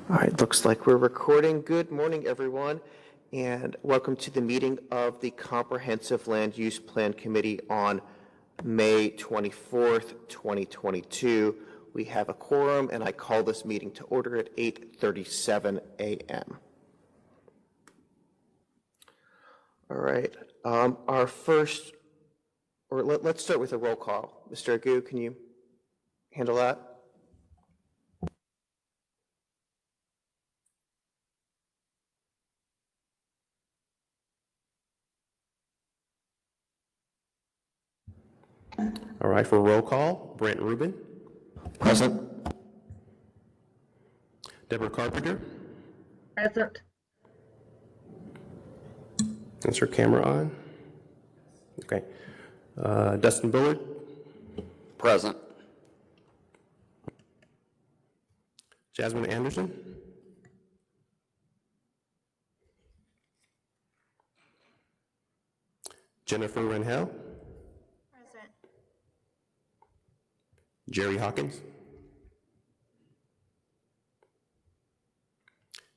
All right, looks like we're recording. Good morning, everyone, and welcome to the meeting of the Comprehensive Land Use Plan Committee on May 24th, 2022. We have a quorum, and I call this meeting to order at 8:37 a.m. All right, our first, or let's start with a roll call. Mr. Agu, can you handle that? All right, for roll call, Brent Rubin. Present. Deborah Carpenter. Present. Is her camera on? Okay. Dustin Bullard. Present. Jasmine Anderson. Jennifer Renhel. Present. Jerry Hawkins.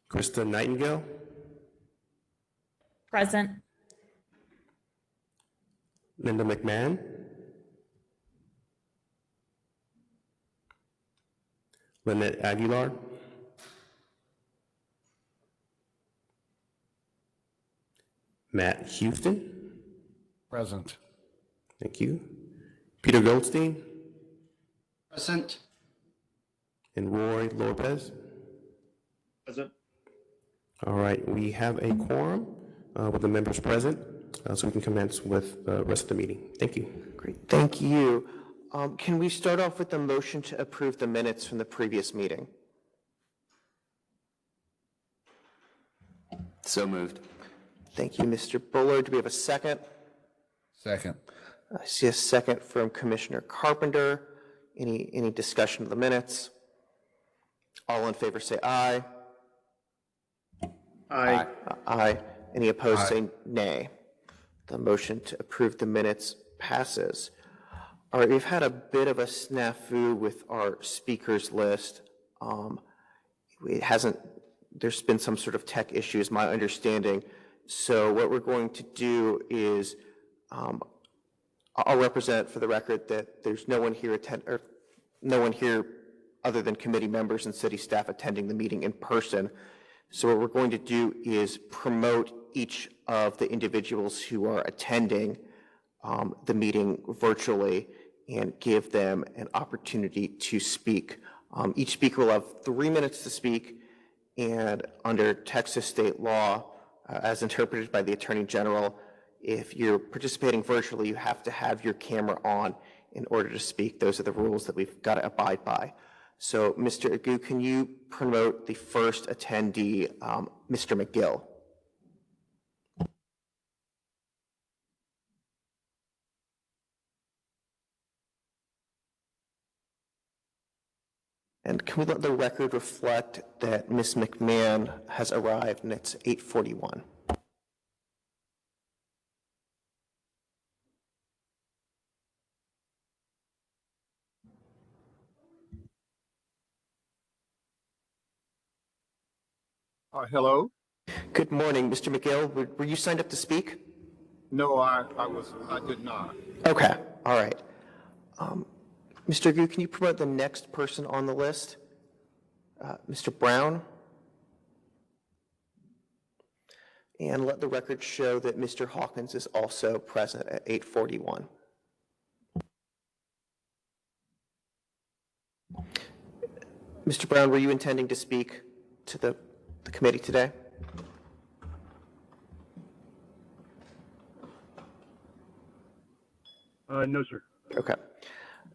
Krista Nightingale. Present. Linda McMahon. Lynette Aguilar. Matt Houston. Present. Thank you. Peter Goldstein. Present. And Roy Lopez. Present. All right, we have a quorum with the members present, so we can commence with the rest of the meeting. Thank you. Great, thank you. Can we start off with the motion to approve the minutes from the previous meeting? So moved. Thank you, Mr. Bullard. Do we have a second? Second. I see a second from Commissioner Carpenter. Any discussion of the minutes? All in favor say aye. Aye. Aye. Any opposed Aye. say nay. The motion to approve the minutes passes. All right, we've had a bit of a snafu with our speakers list. There's been some sort of tech issue, is my understanding. So what we're going to do is, I'll represent for the record that there's no one here other than committee members and city staff attending the meeting in person. So what we're going to do is promote each of the individuals who are attending the meeting virtually and give them an opportunity to speak. Each speaker will have 3 minutes to speak, and under Texas state law, as interpreted by the Attorney General, if you're participating virtually, you have to have your camera on in order to speak. Those are the rules that we've got to abide by. So, Mr. Agu, can you promote the first attendee, Mr. McGill? And can we let the record reflect that Ms. McMahon has arrived, and it's 8:41. Hello? Good morning, Mr. McGill. Were you signed up to speak? No, I did not. Okay, all right. Mr. Agu, can you promote the next person on the list? Mr. Brown? And let the record show that Mr. Hawkins is also present at 8:41. Mr. Brown, were you intending to speak to the committee today? No, sir. Okay.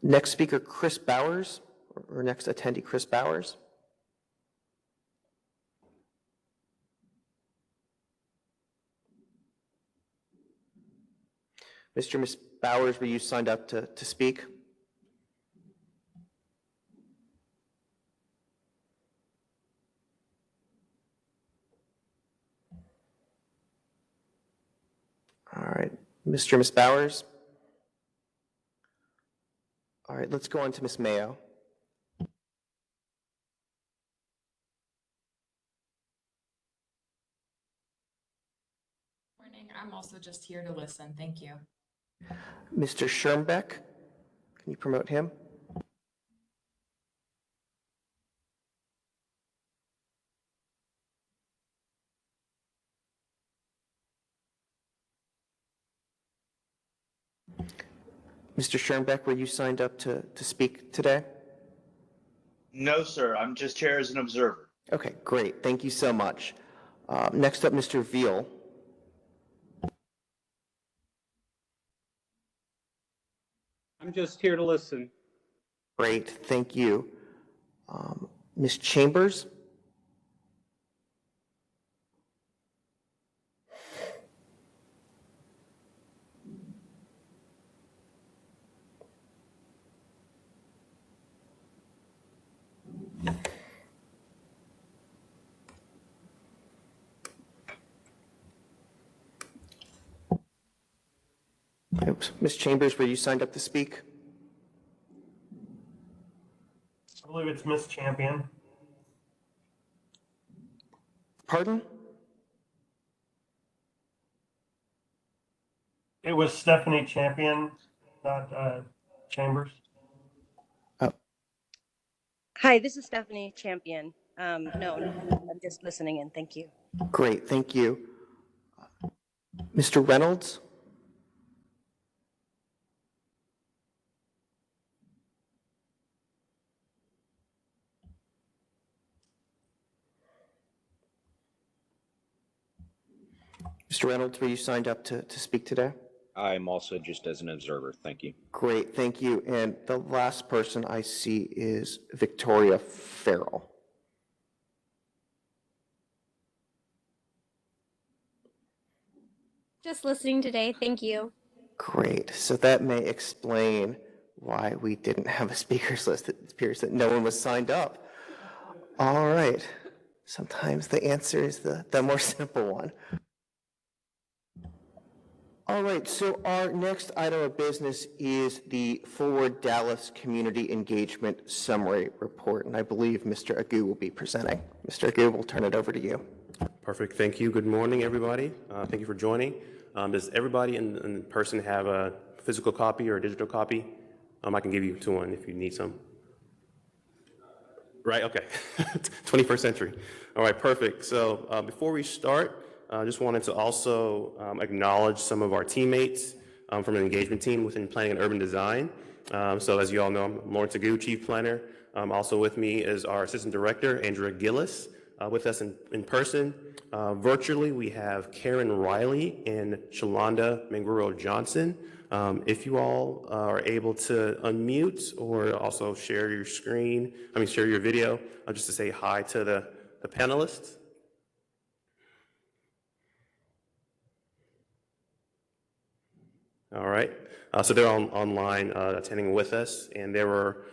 Next speaker, Chris Bowers, or next attendee, Chris Bowers. Mr. Ms. Bowers, were you signed up to speak? All right. Mr. Ms. Bowers? All right, let's go on to Ms. Mayo. I'm also just here to listen. Thank you. Mr. Schirmbeck, can you promote him? Mr. Schirmbeck, were you signed up to speak today? No, sir. I'm just here as an observer. Okay, great. Thank you so much. Next up, Mr. Veal. I'm just here to listen. Great, thank you. Ms. Chambers? Oops. Ms. Chambers, were you signed up to speak? I believe it's Miss Champion. Pardon? It was Stephanie Champion, not Chambers. Hi, this is Stephanie Champion. No, I'm just listening in. Thank you. Great, thank you. Mr. Reynolds? Mr. Reynolds, were you signed up to speak today? I'm also just as an observer. Thank you. Great, thank you. And the last person I see is Victoria Farrell. Just listening today. Thank you. Great. So that may explain why we didn't have a speakers list. It appears that no one was signed up. All right. Sometimes the answer is the more simple one. All right, so our next item of business is the Forward Dallas Community Engagement Summary Report, and I believe Mr. Agu will be presenting. Mr. Agu, we'll turn it over to you. Perfect. Thank you. Good morning, everybody. Thank you for joining. Does everybody in person have a physical copy or a digital copy? I can give you one if you need some. Right, okay. 21st century. All right, perfect. So before we start, I just wanted to also acknowledge some of our teammates from an engagement team within planning and urban design. So as you all know, I'm Lawrence Agu, Chief Planner. Also with me is our Assistant Director, Andrea Gillis. With us in person. Virtually, we have Karen Riley and Shalonda Manguro Johnson. If you all are able to unmute or also share your share your video, just to say hi to the panelists. All right, so they're online attending with us, and they were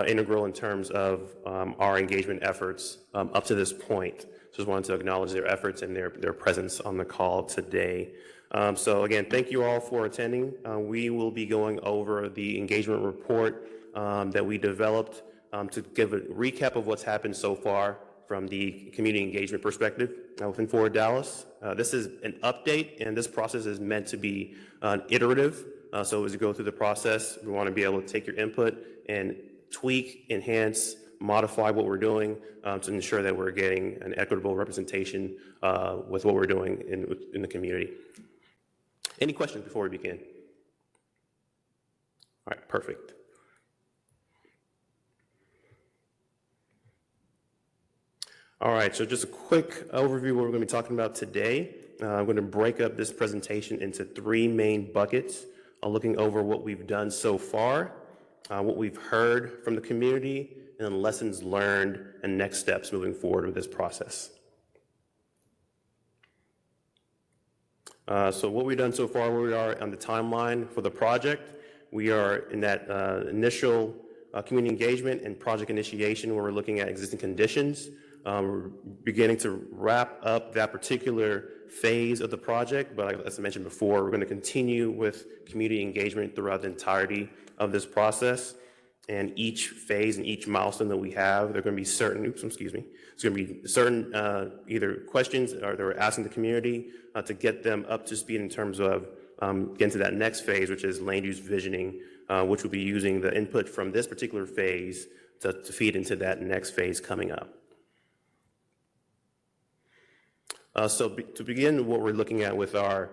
integral in terms of our engagement efforts up to this point. Just wanted to acknowledge their efforts and their presence on the call today. So again, thank you all for attending. We will be going over the engagement report that we developed to give a recap of what's happened so far from the community engagement perspective within Forward Dallas. This is an update, and this process is meant to be iterative. So as you go through the process, we want to be able to take your input and tweak, enhance, modify what we're doing to ensure that we're getting an equitable representation with what we're doing in the community. Any questions before we begin? All right, perfect. All right, so just a quick overview of what we're going to be talking about today. I'm going to break up this presentation into three main buckets, looking over what we've done so far, what we've heard from the community, and then lessons learned and next steps moving forward with this process. So what we've done so far, where we are on the timeline for the project, we are in that initial community engagement and project initiation where we're looking at existing conditions. We're beginning to wrap up that particular phase of the project, but as I mentioned before, we're going to continue with community engagement throughout the entirety of this process. And each phase and each milestone that we have, there are going to be certain, it's going to be certain either questions or they're asking the community to get them up to speed in terms of getting to that next phase, which is land use visioning, which will be using the input from this particular phase to feed into that next phase coming up. To begin what we're looking at with our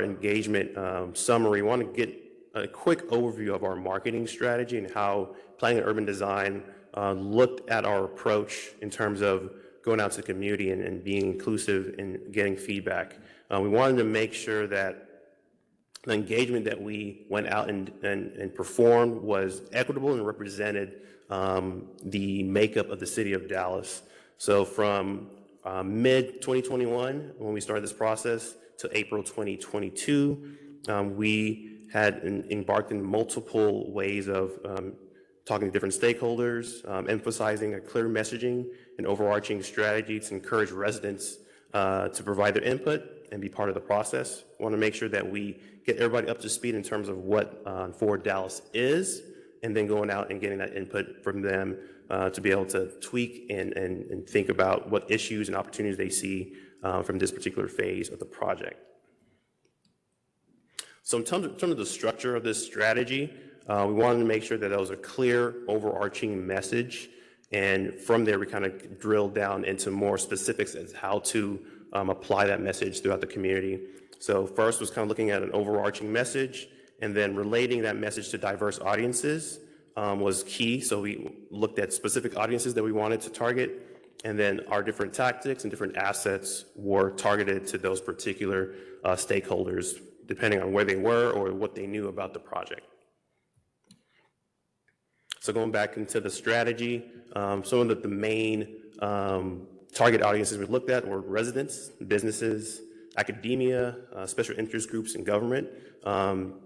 engagement summary, we want to get a quick overview of our marketing strategy and how planning and urban design looked at our approach in terms of going out to the community and being inclusive and getting feedback. We wanted to make sure that the engagement that we went out and performed was equitable and represented the makeup of the city of Dallas. So from mid-2021, when we started this process, to April 2022, we had embarked in multiple ways of talking to different stakeholders, emphasizing a clear messaging and overarching strategy to encourage residents to provide their input and be part of the process. We want to make sure that we get everybody up to speed in terms of what Forward Dallas is, and then going out and getting that input from them to be able to tweak and think about what issues and opportunities they see from this particular phase of the project. So in terms of the structure of this strategy, we wanted to make sure that there was a clear overarching message, and from there we kind of drilled down into more specifics as how to apply that message throughout the community. So first was kind of looking at an overarching message, and then relating that message to diverse audiences was key. So we looked at specific audiences that we wanted to target, and then our different tactics and different assets were targeted to those particular stakeholders, depending on where they were or what they knew about the project. So going back into the strategy, some of the main target audiences we looked at were residents, businesses, academia, special interest groups, and government.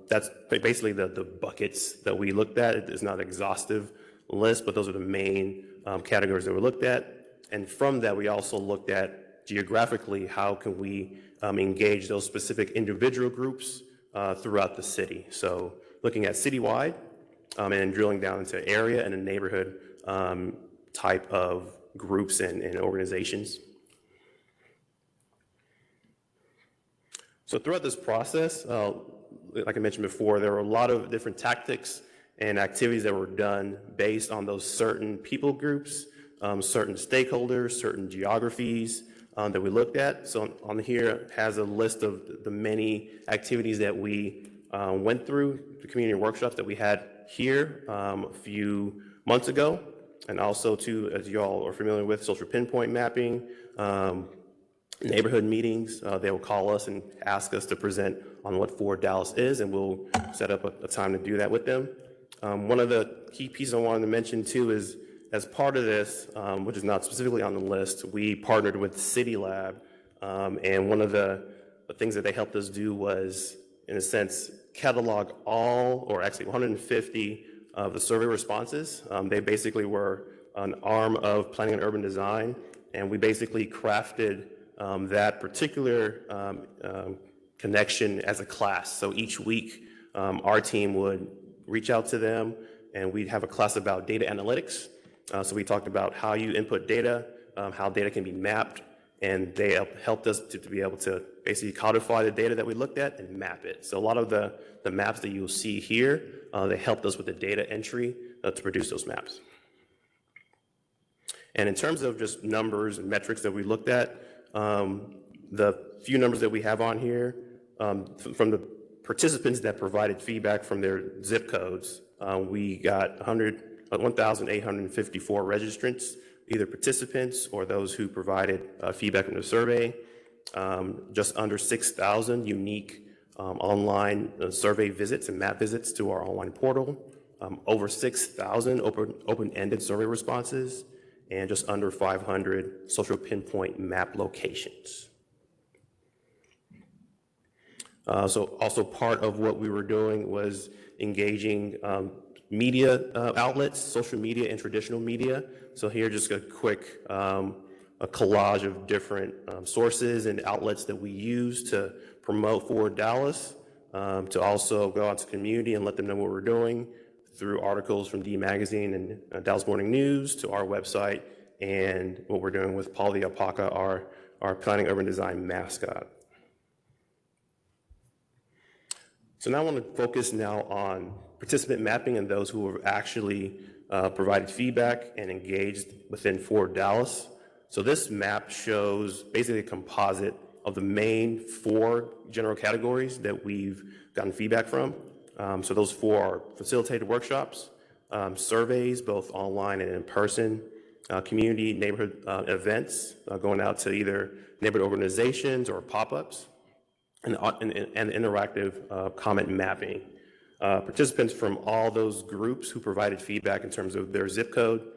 That's basically the buckets that we looked at. It's not an exhaustive list, but those are the main categories that we looked at. And from that, we also looked at geographically, how can we engage those specific individual groups throughout the city. So looking at citywide and drilling down into area and a neighborhood type of groups and organizations. So throughout this process, like I mentioned before, there were a lot of different tactics and activities that were done based on those certain people groups, certain stakeholders, certain geographies that we looked at. So on here has a list of the many activities that we went through, the community workshops that we had here a few months ago, and also too, as you all are familiar with, social pinpoint mapping, neighborhood meetings. They will call us and ask us to present on what Forward Dallas is, and we'll set up a time to do that with them. One of the key pieces I wanted to mention too is, as part of this, which is not specifically on the list, we partnered with City Lab, and one of the things that they helped us do was, in a sense, catalog all, or actually 150 of the survey responses. They basically were an arm of planning and urban design, and we basically crafted that particular connection as a class. So each week, our team would reach out to them, and we'd have a class about data analytics. So we talked about how you input data, how data can be mapped, and they helped us to be able to basically codify the data that we looked at and map it. So a lot of the maps that you'll see here, they helped us with the data entry to produce those maps. And in terms of just numbers and metrics that we looked at, the few numbers that we have on here, from the participants that provided feedback from their zip codes, we got 1,854 registrants, either participants or those who provided feedback in the survey. Just under 6,000 unique online survey visits and map visits to our online portal. Over 6,000 open-ended survey responses, and just under 500 social pinpoint map locations. So also part of what we were doing was engaging media outlets, social media and traditional media. So here just a quick a collage of different sources and outlets that we use to promote Forward Dallas, to also go out to the community and let them know what we're doing through articles from D Magazine and Dallas Morning News to our website, and what we're doing with Paul the Alpaca, our planning urban design mascot. So now I want to focus now on participant mapping and those who have actually provided feedback and engaged within For Dallas. So this map shows basically a composite of the main 4 general categories that we've gotten feedback from. So those 4 are facilitated workshops, surveys, both online and in person, community neighborhood events, going out to either neighborhood organizations or pop-ups, and interactive comment mapping. Participants from all those groups who provided feedback in terms of their zip code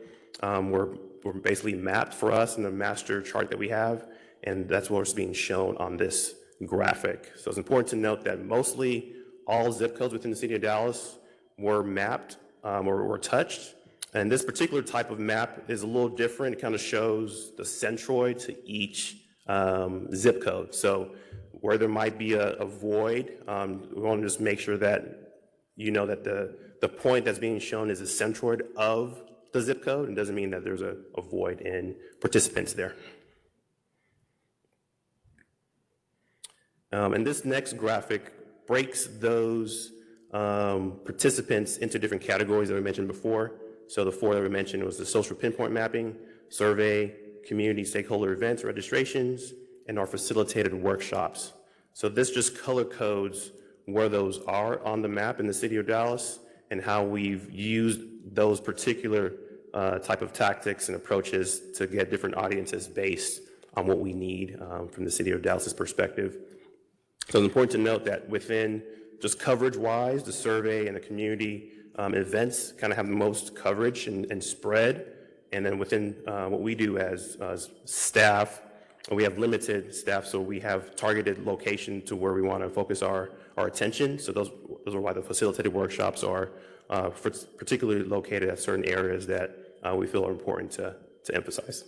were basically mapped for us in the master chart that we have, and that's what's being shown on this graphic. So it's important to note that mostly all zip codes within the city of Dallas were mapped or were touched. And this particular type of map is a little different. It kind of shows the centroid to each zip code. So where there might be a void, we want to just make sure that you know that the point that's being shown is the centroid of the zip code. It doesn't mean that there's a void in participants there. And this next graphic breaks those participants into different categories that we mentioned before. So the 4 that we mentioned was the social pinpoint mapping, survey, community stakeholder events, registrations, and our facilitated workshops. So this just color codes where those are on the map in the city of Dallas and how we've used those particular type of tactics and approaches to get different audiences based on what we need from the city of Dallas's perspective. So it's important to note that within just coverage-wise, the survey and the community events kind of have the most coverage and spread. And then within what we do as staff, we have limited staff, so we have targeted location to where we want to focus our attention. So those are why the facilitated workshops are particularly located at certain areas that we feel are important to emphasize.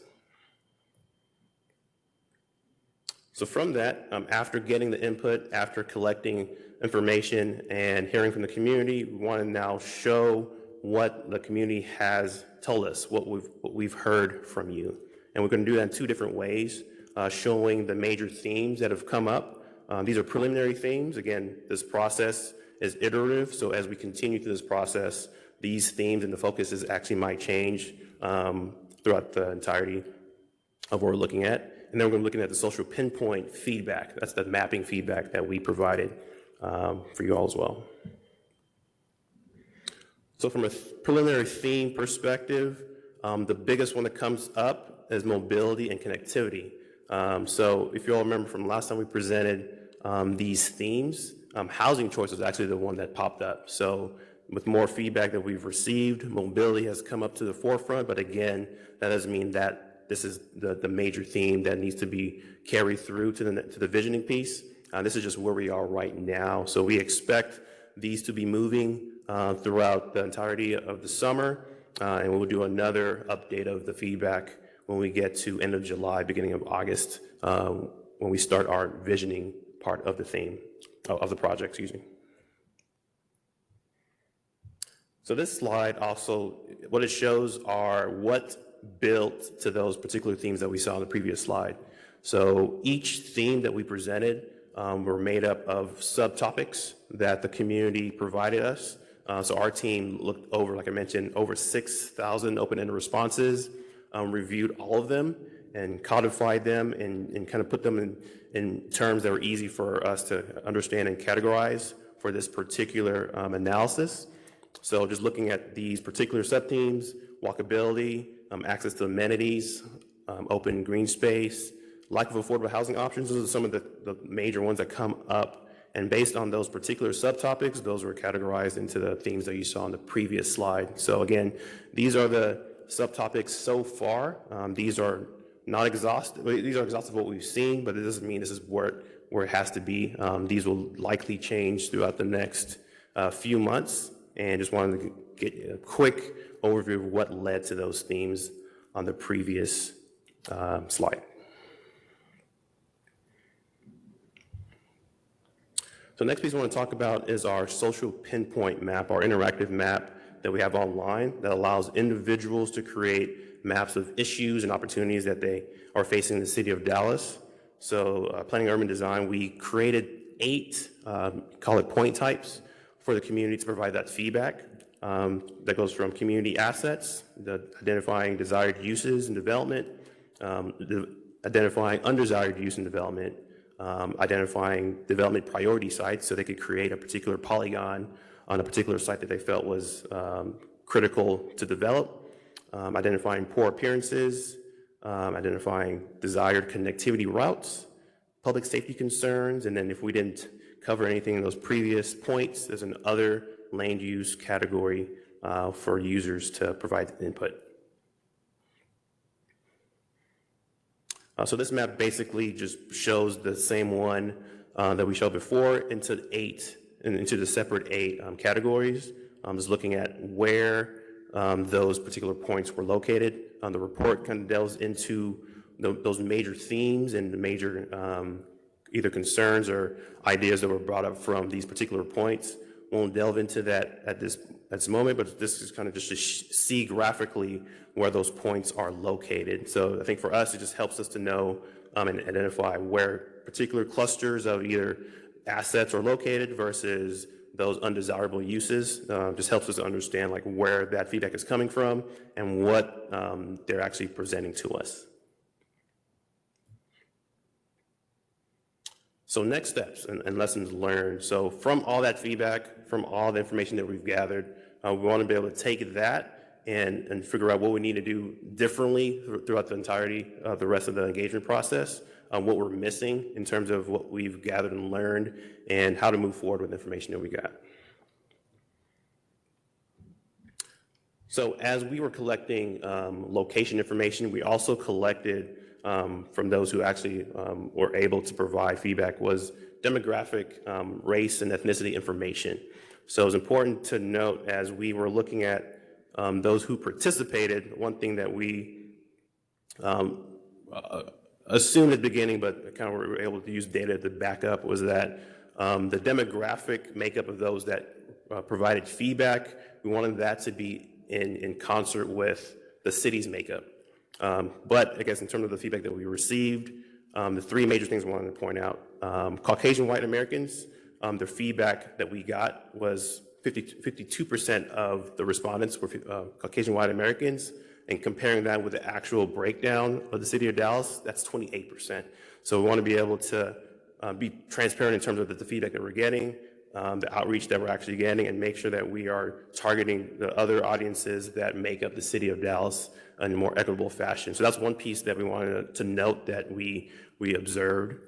So from that, after getting the input, after collecting information and hearing from the community, we want to now show what the community has told us, what we've heard from you. And we're going to do that in 2 different ways, showing the major themes that have come up. These are preliminary themes. Again, this process is iterative, so as we continue through this process, these themes and the focuses actually might change throughout the entirety of what we're looking at. And then we're going to be looking at the social pinpoint feedback. That's the mapping feedback that we provided for you all as well. So from a preliminary theme perspective, the biggest one that comes up is mobility and connectivity. So if you all remember from last time we presented these themes, housing choice was actually the one that popped up. So with more feedback that we've received, mobility has come up to the forefront, but again, that doesn't mean that this is the major theme that needs to be carried through to the visioning piece. This is just where we are right now. So we expect these to be moving throughout the entirety of the summer, and we'll do another update of the feedback when we get to end of July, beginning of August, when we start our visioning part of the theme, of the project, excuse me. So this slide also, what it shows are what built to those particular themes that we saw in the previous slide. So each theme that we presented were made up of subtopics that the community provided us. So our team looked over, like I mentioned, over 6,000 open-ended responses, reviewed all of them and codified them and kind of put them in terms that were easy for us to understand and categorize for this particular analysis. So just looking at these particular sub-themes, walkability, access to amenities, open green space, lack of affordable housing options, those are some of the major ones that come up. And based on those particular subtopics, those were categorized into the themes that you saw on the previous slide. So again, these are the subtopics so far. These are not exhaustive. These are exhaustive of what we've seen, but it doesn't mean this is where it has to be. These will likely change throughout the next few months. And just wanted to get a quick overview of what led to those themes on the previous slide. So next piece I want to talk about is our social pinpoint map, our interactive map that we have online that allows individuals to create maps of issues and opportunities that they are facing in the city of Dallas. So planning urban design, we created 8, call it point types, for the community to provide that feedback. That goes from community assets, identifying desired uses and development, identifying undesired use and development, identifying development priority sites so they could create a particular polygon on a particular site that they felt was critical to develop, identifying poor appearances, identifying desired connectivity routes, public safety concerns, and then if we didn't cover anything in those previous points, there's an other land use category for users to provide input. So this map basically just shows the same one that we showed before into the separate 8 categories. Just looking at where those particular points were located. The report kind of delves into those major themes and the major either concerns or ideas that were brought up from these particular points. Won't delve into that at this moment, but this is kind of just to see graphically where those points are located. So I think for us, it just helps us to know and identify where particular clusters of either assets are located versus those undesirable uses. Just helps us to understand like where that feedback is coming from and what they're actually presenting to us. So next steps and lessons learned. So from all that feedback, from all the information that we've gathered, we want to be able to take that and figure out what we need to do differently throughout the entirety of the rest of the engagement process, what we're missing in terms of what we've gathered and learned, and how to move forward with the information that we got. So as we were collecting location information, we also collected from those who actually were able to provide feedback was demographic, race, and ethnicity information. So it's important to note as we were looking at those who participated, one thing that we assumed at the beginning, but kind of were able to use data to back up, was that the demographic makeup of those that provided feedback, we wanted that to be in concert with the city's makeup. But I guess in terms of the feedback that we received, the 3 major things I wanted to point out. Caucasian white Americans, the feedback that we got was 52% of the respondents were Caucasian white Americans, and comparing that with the actual breakdown of the city of Dallas, that's 28%. So we want to be able to be transparent in terms of the feedback that we're getting, the outreach that we're actually getting, and make sure that we are targeting the other audiences that make up the city of Dallas in a more equitable fashion. So that's one piece that we wanted to note that we observed.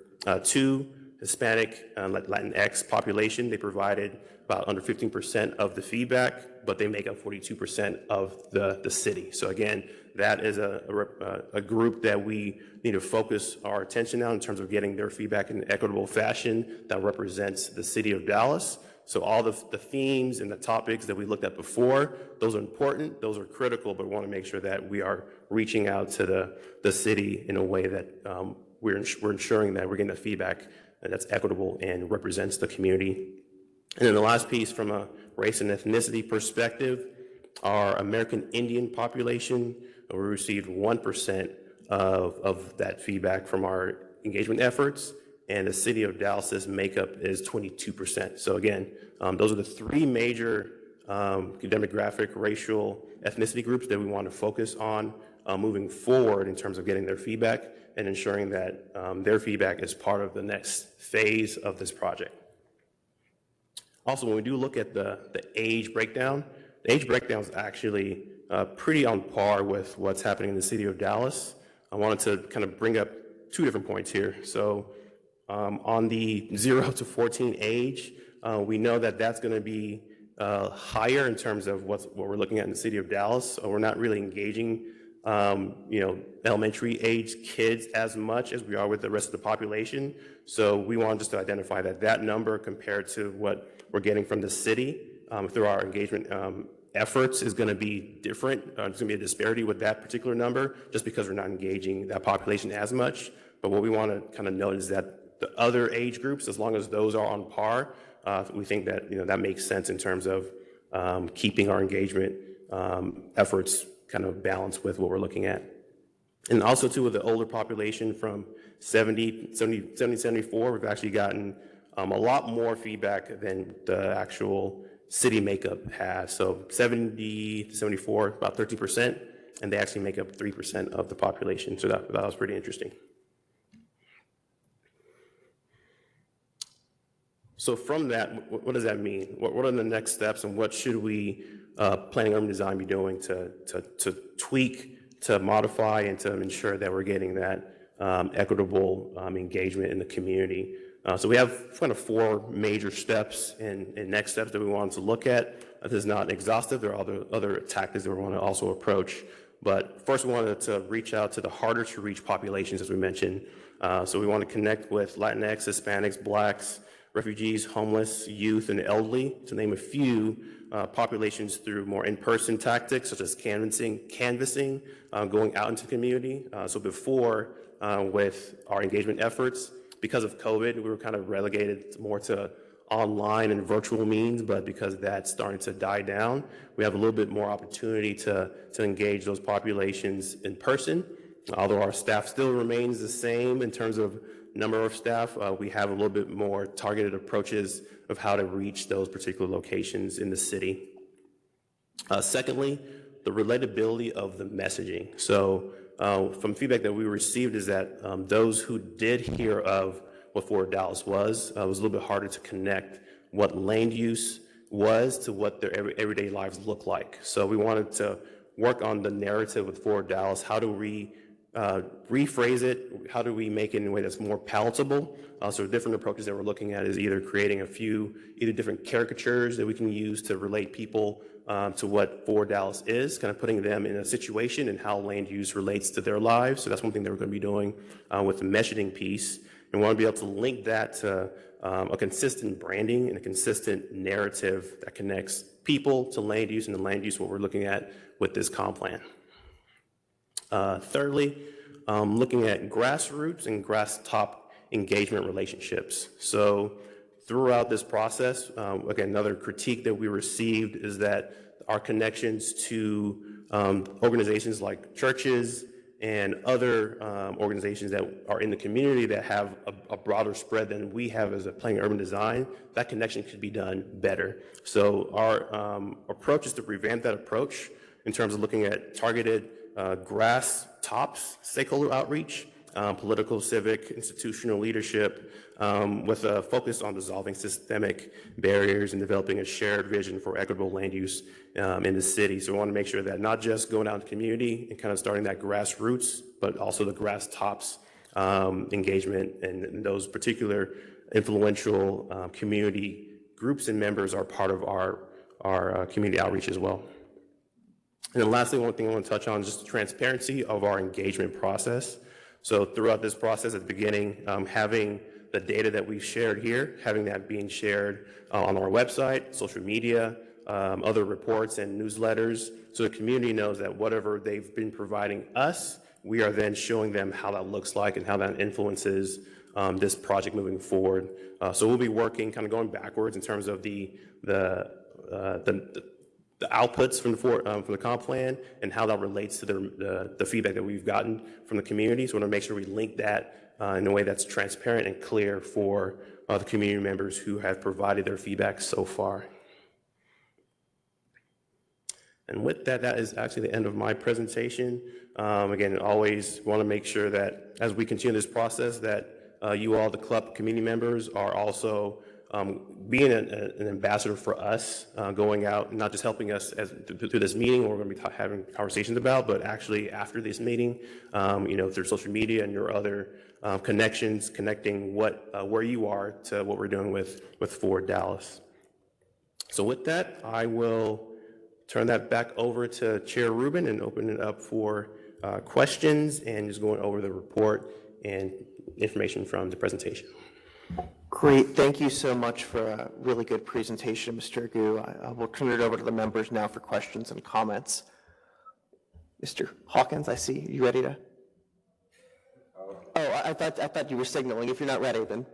2, Hispanic, Latinx population, they provided about under 15% of the feedback, but they make up 42% of the city. So again, that is a group that we need to focus our attention on in terms of getting their feedback in an equitable fashion that represents the city of Dallas. So all the themes and the topics that we looked at before, those are important, those are critical, but we want to make sure that we are reaching out to the city in a way that we're ensuring that we're getting the feedback that's equitable and represents the community. And then the last piece from a race and ethnicity perspective, our American Indian population, we received 1% of that feedback from our engagement efforts, and the city of Dallas's makeup is 22%. So again, those are the 3 major demographic, racial, ethnicity groups that we want to focus on moving forward in terms of getting their feedback and ensuring that their feedback is part of the next phase of this project. Also, when we do look at the age breakdown, the age breakdown is actually pretty on par with what's happening in the city of Dallas. I wanted to kind of bring up 2 different points here. So on the 0 to 14 age, we know that that's going to be higher in terms of what we're looking at in the city of Dallas. So we're not really engaging elementary age kids as much as we are with the rest of the population. So we want just to identify that number compared to what we're getting from the city through our engagement efforts is going to be different. There's going to be a disparity with that particular number just because we're not engaging that population as much. But what we want to kind of note is that the other age groups, as long as those are on par, we think that that makes sense in terms of keeping our engagement efforts kind of balanced with what we're looking at. And also too, with the older population from 74, we've actually gotten a lot more feedback than the actual city makeup has. So 70 to 74, about 13%, and they actually make up 3% of the population. So that was pretty interesting. So from that, what does that mean? What are the next steps, and what should we, planning urban design, be doing to tweak, to modify, and to ensure that we're getting that equitable engagement in the community? So we have kind of 4 major steps and next steps that we wanted to look at. This is not exhaustive. There are other tactics that we want to also approach. But first, we wanted to reach out to the harder to reach populations, as we mentioned. So we want to connect with Latinx, Hispanics, Blacks, refugees, homeless, youth, and elderly, to name a few populations, through more in-person tactics such as canvassing, going out into the community. So before, with our engagement efforts, because of COVID, we were kind of relegated more to online and virtual means, but because that's starting to die down, we have a little bit more opportunity to engage those populations in person. Although our staff still remains the same in terms of number of staff, we have a little bit more targeted approaches of how to reach those particular locations in the city. Secondly, the relatability of the messaging. So from feedback that we received is that those who did hear of what Forward Dallas was a little bit harder to connect what land use was to what their everyday lives look like. So we wanted to work on the narrative with Forward Dallas. How do we rephrase it? How do we make it in a way that's more palatable? So different approaches that we're looking at is either creating a few different caricatures that we can use to relate people to what Forward Dallas is, kind of putting them in a situation and how land use relates to their lives. So that's one thing that we're going to be doing with the messaging piece. And we want to be able to link that to a consistent branding and a consistent narrative that connects people to land use, and the land use what we're looking at with this comp plan. Thirdly, looking at grassroots and grass top engagement relationships. So throughout this process, again, another critique that we received is that our connections to organizations like churches and other organizations that are in the community that have a broader spread than we have as a planning urban design, that connection could be done better. So our approach is to revamp that approach in terms of looking at targeted grass tops stakeholder outreach, political, civic, institutional leadership, with a focus on dissolving systemic barriers and developing a shared vision for equitable land use in the city. So we want to make sure that not just going out in the community and kind of starting that grassroots, but also the grass tops engagement, and those particular influential community groups and members are part of our community outreach as well. And then lastly, one thing I want to touch on is just the transparency of our engagement process. So throughout this process at the beginning, having the data that we've shared here, having that being shared on our website, social media, other reports and newsletters, so the community knows that whatever they've been providing us, we are then showing them how that looks like and how that influences this project moving forward. So we'll be working, kind of going backwards in terms of the outputs from the comp plan and how that relates to the feedback that we've gotten from the community. So we want to make sure we link that in a way that's transparent and clear for the community members who have provided their feedback so far. And with that, that is actually the end of my presentation. Again, always want to make sure that as we continue this process that you all, the club community members, are also being an ambassador for us, going out and not just helping us through this meeting, we're going to be having conversations about, but actually after this meeting, through social media and your other connections, connecting where you are to what we're doing with Forward Dallas. So with that, I will turn that back over to Chair Rubin and open it up for questions and just going over the report and information from the presentation. Great. Thank you so much for a really good presentation, Mr. Gu. I will turn it over to the members now for questions and comments. Mr. Hawkins, I see. You ready to? Oh, I thought you were signaling. If you're not ready, then.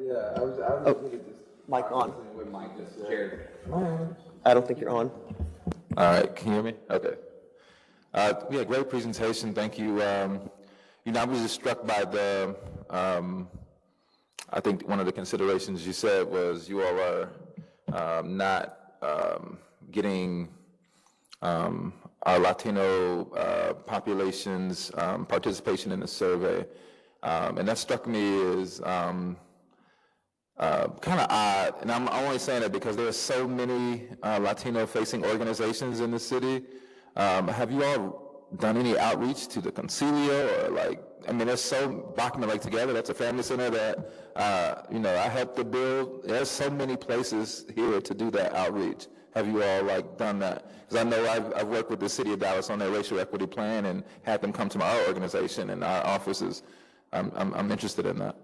Yeah, I was mic on. With Mike just shared. I don't think you're on. All right, can you hear me? Okay. Yeah, great presentation. Thank you. I was just struck by I think one of the considerations you said was you all are not getting our Latino population's participation in the survey. And that struck me as kind of odd, and I'm only saying that because there are so many Latino-facing organizations in the city. Have you all done any outreach to the Concilio, or there's so Bachman Lake Together, that's a family center that, I helped to build. There's so many places here to do that outreach. Have you all done that? Because I know I've worked with the City of Dallas on their racial equity plan and had them come to our organization and our offices. I'm interested in that.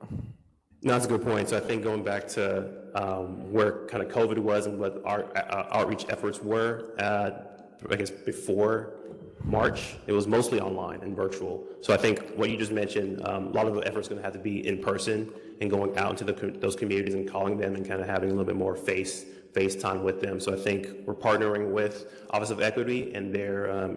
No, that's a good point. So I think going back to where kind of COVID was and what our outreach efforts were, I guess before March, it was mostly online and virtual. So I think what you just mentioned, a lot of the efforts going to have to be in person and going out into those communities and calling them and kind of having a little bit more face time with them. So I think we're partnering with Office of Equity and their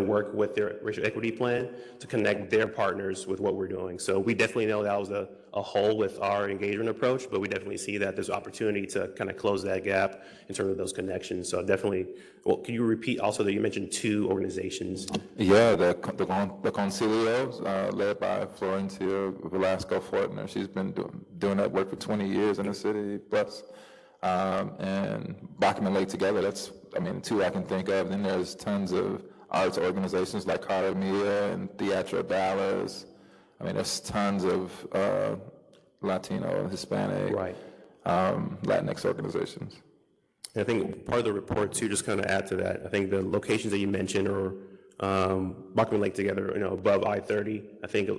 work with their racial equity plan to connect their partners with what we're doing. So we definitely know that was a hole with our engagement approach, but we definitely see that there's opportunity to kind of close that gap in terms of those connections. So definitely, well, can you repeat also that you mentioned 2 organizations? Yeah, the Concilio, led by Florentia Velasco Fortner. She's been doing that work for 20 years in the city plus. And Bachman Lake Together, that's, 2 I can think of. Then there's tons of arts organizations like Carter Mia and Theatro Dallas. There's tons of Latino, Hispanic, Latinx organizations. And I think part of the report too, just kind of add to that, I think the locations that you mentioned are Bachman Lake Together, above I-30. I think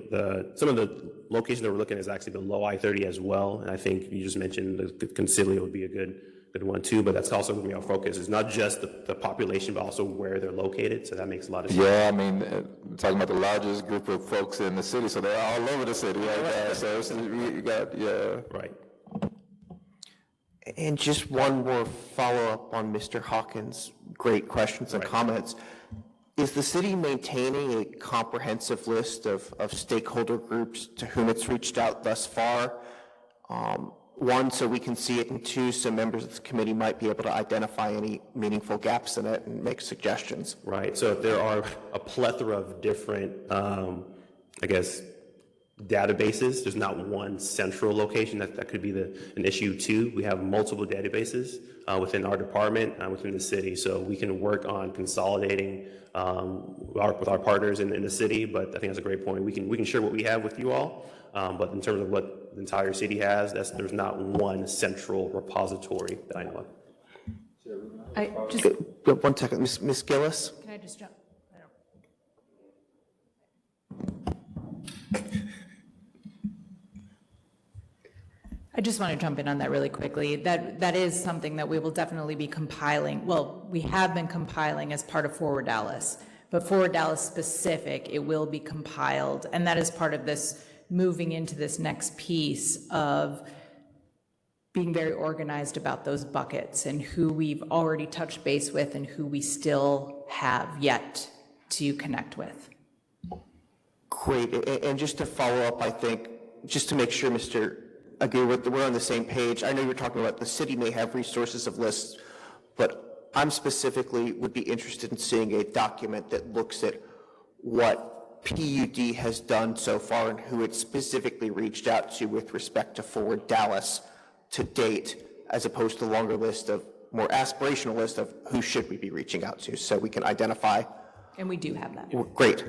some of the locations that we're looking at is actually below I-30 as well. And I think you just mentioned the Concilio would be a good one too, but that's also going to be our focus. It's not just the population, but also where they're located. So that makes a lot of sense. Yeah, we're talking about the largest group of folks in the city, so they're all over the city like that. So you got, yeah. Right. And just one more follow-up on Mr. Hawkins' great questions and comments. Is the city maintaining a comprehensive list of stakeholder groups to whom it's reached out thus far? 1, so we can see it, and 2, so members of the committee might be able to identify any meaningful gaps in it and make suggestions. Right. So there are a plethora of different, databases. There's not one central location that could be an issue too. We have multiple databases within our department, within the city, so we can work on consolidating with our partners in the city. But I think that's a great point. We can share what we have with you all, but in terms of what the entire city has, there's not one central repository that I know of. 1 second, Ms. Gillis. Can I just jump? I just want to jump in on that really quickly. That is something that we will definitely be compiling. Well, we have been compiling as part of Forward Dallas, but Forward Dallas specific, it will be compiled. And that is part of this moving into this next piece of being very organized about those buckets and who we've already touched base with and who we still have yet to connect with. Great. And just to follow up, I think, just to make sure, Mr. Aguirre, we're on the same page. I know you're talking about the city may have resources of lists, but I'm specifically would be interested in seeing a document that looks at what PUD has done so far and who it specifically reached out to with respect to Forward Dallas to date, as opposed to a longer list of more aspirational list of who should we be reaching out to, so we can identify. And we do have that. Great.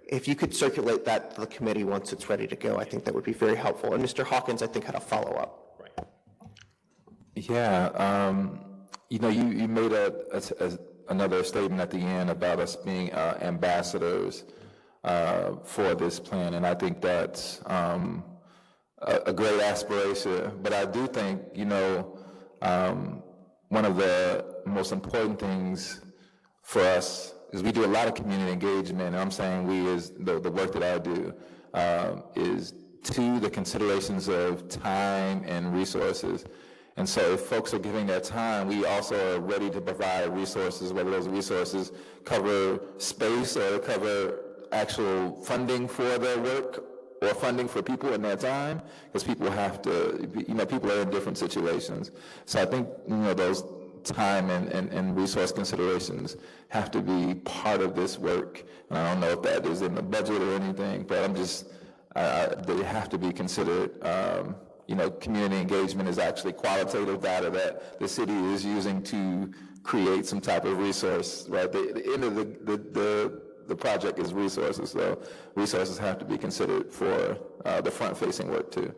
If you could circulate that to the committee once it's ready to go, I think that would be very helpful. And Mr. Hawkins, I think, had a follow-up. Right. Yeah, you made another statement at the end about us being ambassadors for this plan, and I think that's a great aspiration. But I do think, one of the most important things for us is we do a lot of community engagement, and I'm saying we is the work that I do is to the considerations of time and resources. And so if folks are giving their time, we also are ready to provide resources, whether those resources cover space or cover actual funding for their work or funding for people in their time, because people have to, people are in different situations. So I think, those time and resource considerations have to be part of this work. And I don't know if that is in the budget or anything, but they have to be considered. Community engagement is actually qualitative data that the city is using to create some type of resource, right? The end of the project is resources, so resources have to be considered for the front-facing work too.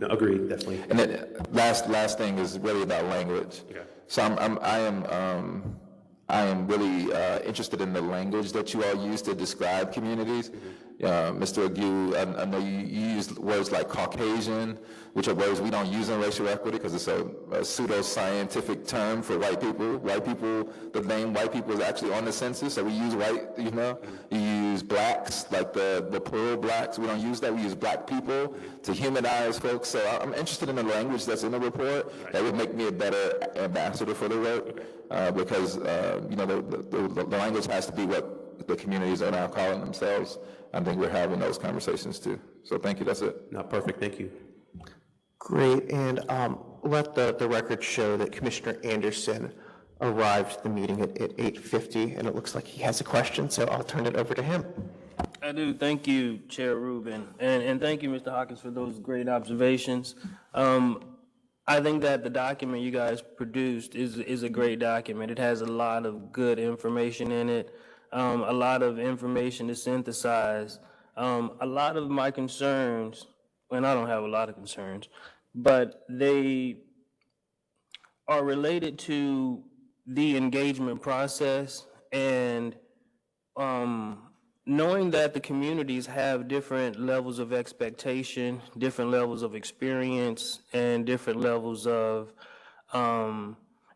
No, agreed, definitely. And then last thing is really about language. Okay. So I am really interested in the language that you all use to describe communities. Mr. Agu, I know you used words like Caucasian, which are words we don't use in racial equity because it's a pseudo-scientific term for white people. White people, the name white people is actually on the census, so we use white, You use blacks, like the plural blacks. We don't use that. We use black people to humanize folks. So I'm interested in the language that's in the report. That would make me a better ambassador for the work because, the language has to be what the communities are now calling themselves. I think we're having those conversations too. So thank you, that's it. No, perfect, thank you. Great, and let the record show that Commissioner Anderson arrived at the meeting at 8:50, and it looks like he has a question, so I'll turn it over to him. I do. Thank you, Chair Rubin, and thank you, Mr. Hawkins, for those great observations. I think that the document you guys produced is a great document. It has a lot of good information in it. A lot of information to synthesize. A lot of my concerns, and I don't have a lot of concerns, but they are related to the engagement process and knowing that the communities have different levels of expectation, different levels of experience, and different levels of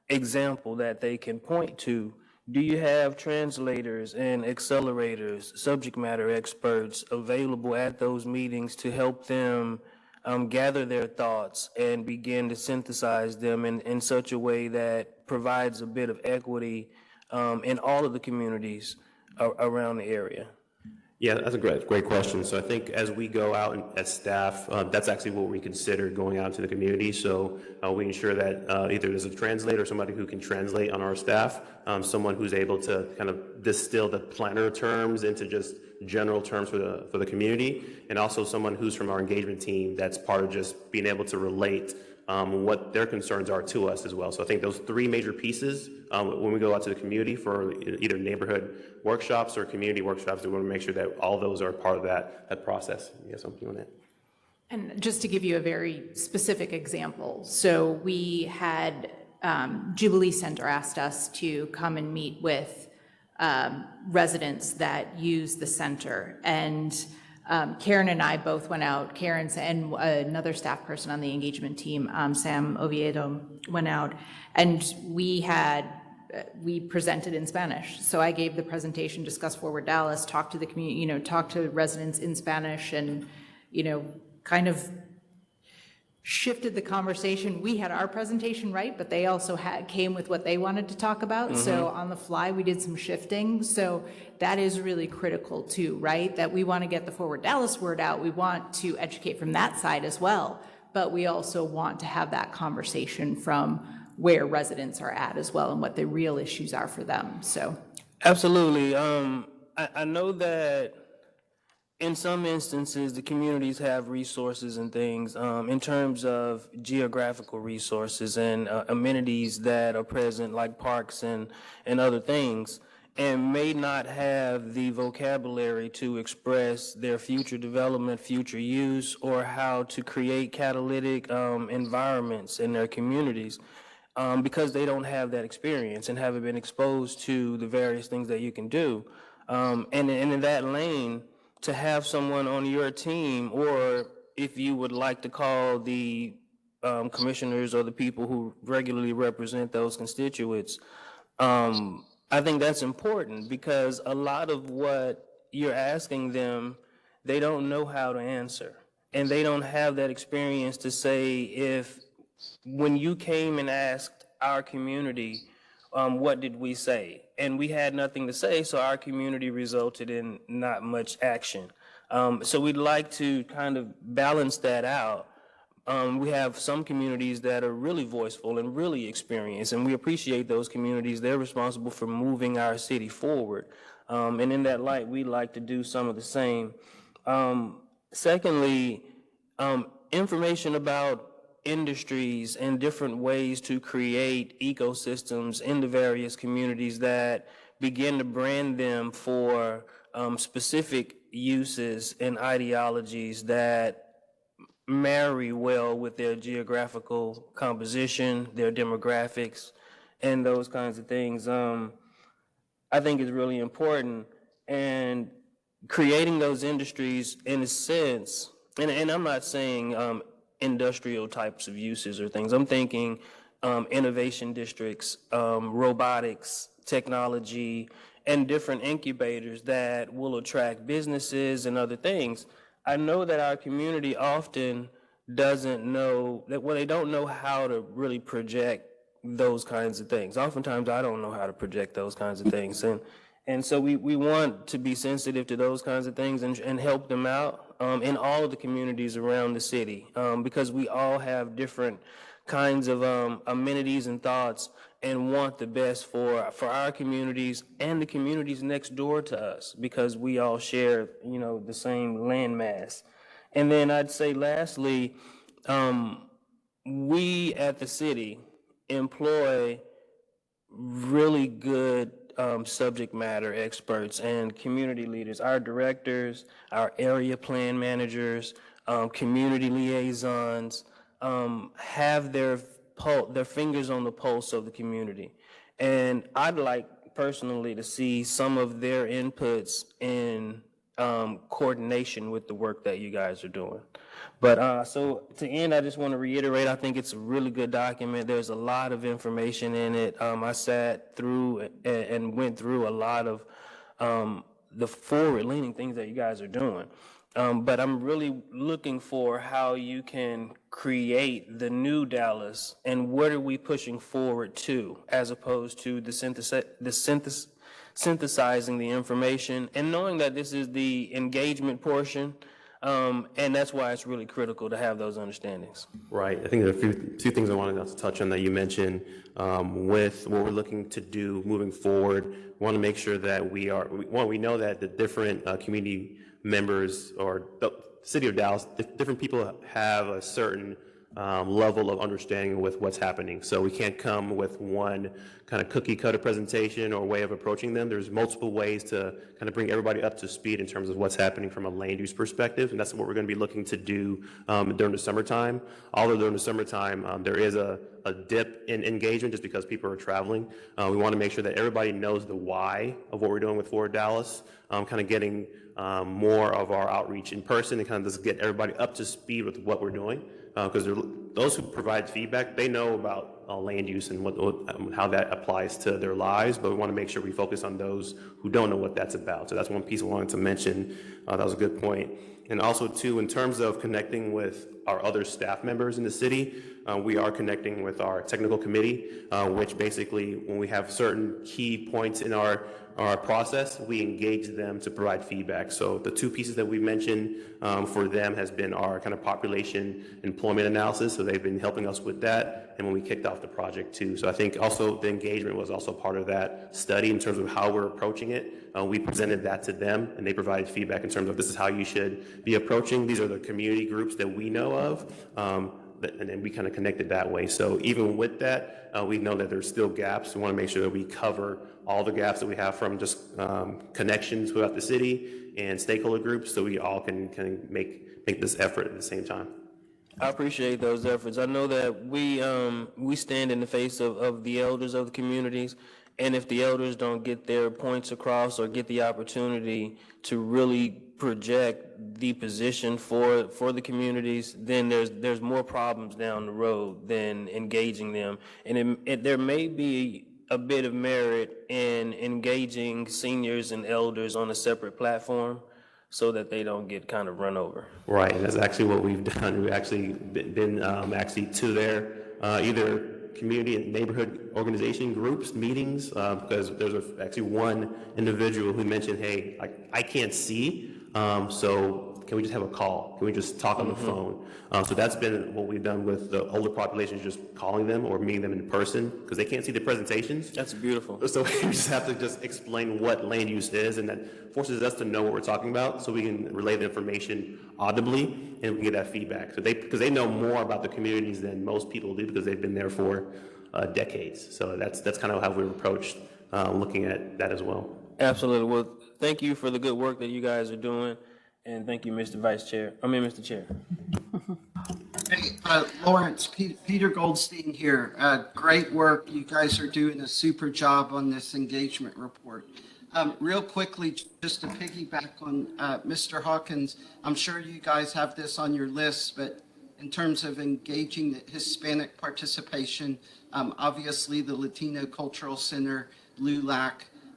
example that they can point to. Do you have translators and accelerators, subject matter experts available at those meetings to help them gather their thoughts and begin to synthesize them in such a way that provides a bit of equity in all of the communities around the area? Yeah, that's a great question. So I think as we go out as staff, that's actually what we consider going out to the community. So we ensure that either there's a translator, somebody who can translate on our staff, someone who's able to kind of distill the planner terms into just general terms for the community, and also someone who's from our engagement team that's part of just being able to relate what their concerns are to us as well. So I think those three major pieces, when we go out to the community for either neighborhood workshops or community workshops, we want to make sure that all those are part of that process. You have something on that? And just to give you a very specific example, so we had Jubilee Center asked us to come and meet with residents that use the center, and Karen and I both went out. Karen's and another staff person on the engagement team, Sam Oviedo, went out, and we presented in Spanish. So I gave the presentation, discussed Forward Dallas, talked to the community, talked to residents in Spanish, and kind of shifted the conversation. We had our presentation right, but they also came with what they wanted to talk about. Mm-hmm. So on the fly, we did some shifting. So that is really critical too, right? That we want to get the Forward Dallas word out. We want to educate from that side as well, but we also want to have that conversation from where residents are at as well and what the real issues are for them. So absolutely. I know that in some instances, the communities have resources and things in terms of geographical resources and amenities that are present, like parks and other things, and may not have the vocabulary to express their future development, future use, or how to create catalytic environments in their communities because they don't have that experience and haven't been exposed to the various things that you can do. And in that lane, to have someone on your team, or if you would like to call the commissioners or the people who regularly represent those constituents, I think that's important because a lot of what you're asking them, they don't know how to answer. and they don't have that experience to say if, when you came and asked our community, what did we say? And we had nothing to say, so our community resulted in not much action. So we'd like to kind of balance that out. We have some communities that are really voiceful and really experienced, and we appreciate those communities. They're responsible for moving our city forward. And in that light, we'd like to do some of the same. Secondly, information about industries and different ways to create ecosystems in the various communities that begin to brand them for specific uses and ideologies that marry well with their geographical composition, their demographics, and those kinds of things, I think is really important. And creating those industries, in a sense, and I'm not saying industrial types of uses or things. I'm thinking innovation districts, robotics, technology, and different incubators that will attract businesses and other things. I know that our community often doesn't know that, well, they don't know how to really project those kinds of things. Oftentimes I don't know how to project those kinds of things. And so we want to be sensitive to those kinds of things and help them out in all of the communities around the city, because we all have different kinds of amenities and thoughts and want the best for our communities and the communities next door to us, because we all share, you know, the same landmass. And then I'd say lastly, we at the city employ really good subject matter experts and community leaders. Our directors, our area plan managers, community liaisons have their fingers on the pulse of the community. And I'd like personally to see some of their inputs in coordination with the work that you guys are doing. But so to end, I just want to reiterate, I think it's a really good document. There's a lot of information in it. I sat through and went through a lot of the forward-leaning things that you guys are doing. But I'm really looking for how you can create the new Dallas and what are we pushing forward to, as opposed to synthesizing the information and knowing that this is the engagement portion. And that's why it's really critical to have those understandings. Right. I think there are a few things I wanted to touch on that you mentioned with what we're looking to do moving forward. We want to make sure that we know that the different community members or the City of Dallas, different people have a certain level of understanding with what's happening. So we can't come with one kind of cookie cutter presentation or way of approaching them. There's multiple ways to kind of bring everybody up to speed in terms of what's happening from a land use perspective. And that's what we're going to be looking to do during the summertime. Although during the summertime, there is a dip in engagement just because people are traveling. We want to make sure that everybody knows the why of what we're doing with Forward Dallas, kind of getting more of our outreach in person and kind of just get everybody up to speed with what we're doing. Because those who provide feedback, they know about land use and how that applies to their lives, but we want to make sure we focus on those who don't know what that's about. So that's one piece I wanted to mention. That was a good point. And also, too, in terms of connecting with our other staff members in the city, we are connecting with our technical committee, which basically, when we have certain key points in our process, we engage them to provide feedback. So the two pieces that we mentioned for them has been our kind of population employment analysis. So they've been helping us with that, and when we kicked off the project too. So I think also the engagement was also part of that study in terms of how we're approaching it. We presented that to them, and they provided feedback in terms of this is how you should be approaching. These are the community groups that we know of. And then we kind of connected that way. So even with that, we know that there's still gaps. We want to make sure that we cover all the gaps that we have from just connections throughout the city and stakeholder groups, so we all can make this effort at the same time. I appreciate those efforts. I know that we stand in the face of the elders of the communities, and if the elders don't get their points across or get the opportunity to really project the position for the communities, then there's more problems down the road than engaging them. And there may be a bit of merit in engaging seniors and elders on a separate platform so that they don't get kind of run over. Right, and that's actually what we've done. We've actually been actually to their either community and neighborhood organization groups, meetings, because there's actually one individual who mentioned, hey, I can't see, so can we just have a call? Can we just talk on the phone? So that's been what we've done with the older population, just calling them or meeting them in person, because they can't see the presentations. That's beautiful. So we just have to just explain what land use is, and that forces us to know what we're talking about, so we can relay the information audibly, and we can get that feedback. So because they know more about the communities than most people do, because they've been there for decades. So that's kind of how we've approached looking at that as well. Absolutely. Well, thank you for the good work that you guys are doing, and thank you, Mr. Mr. Chair. Hey, Lawrence, Peter Goldstein here. Great work. You guys are doing a super job on this engagement report. Real quickly, just to piggyback on Mr. Hawkins, I'm sure you guys have this on your list, but in terms of engaging the Hispanic participation, obviously the Latino Cultural Center, LULAC,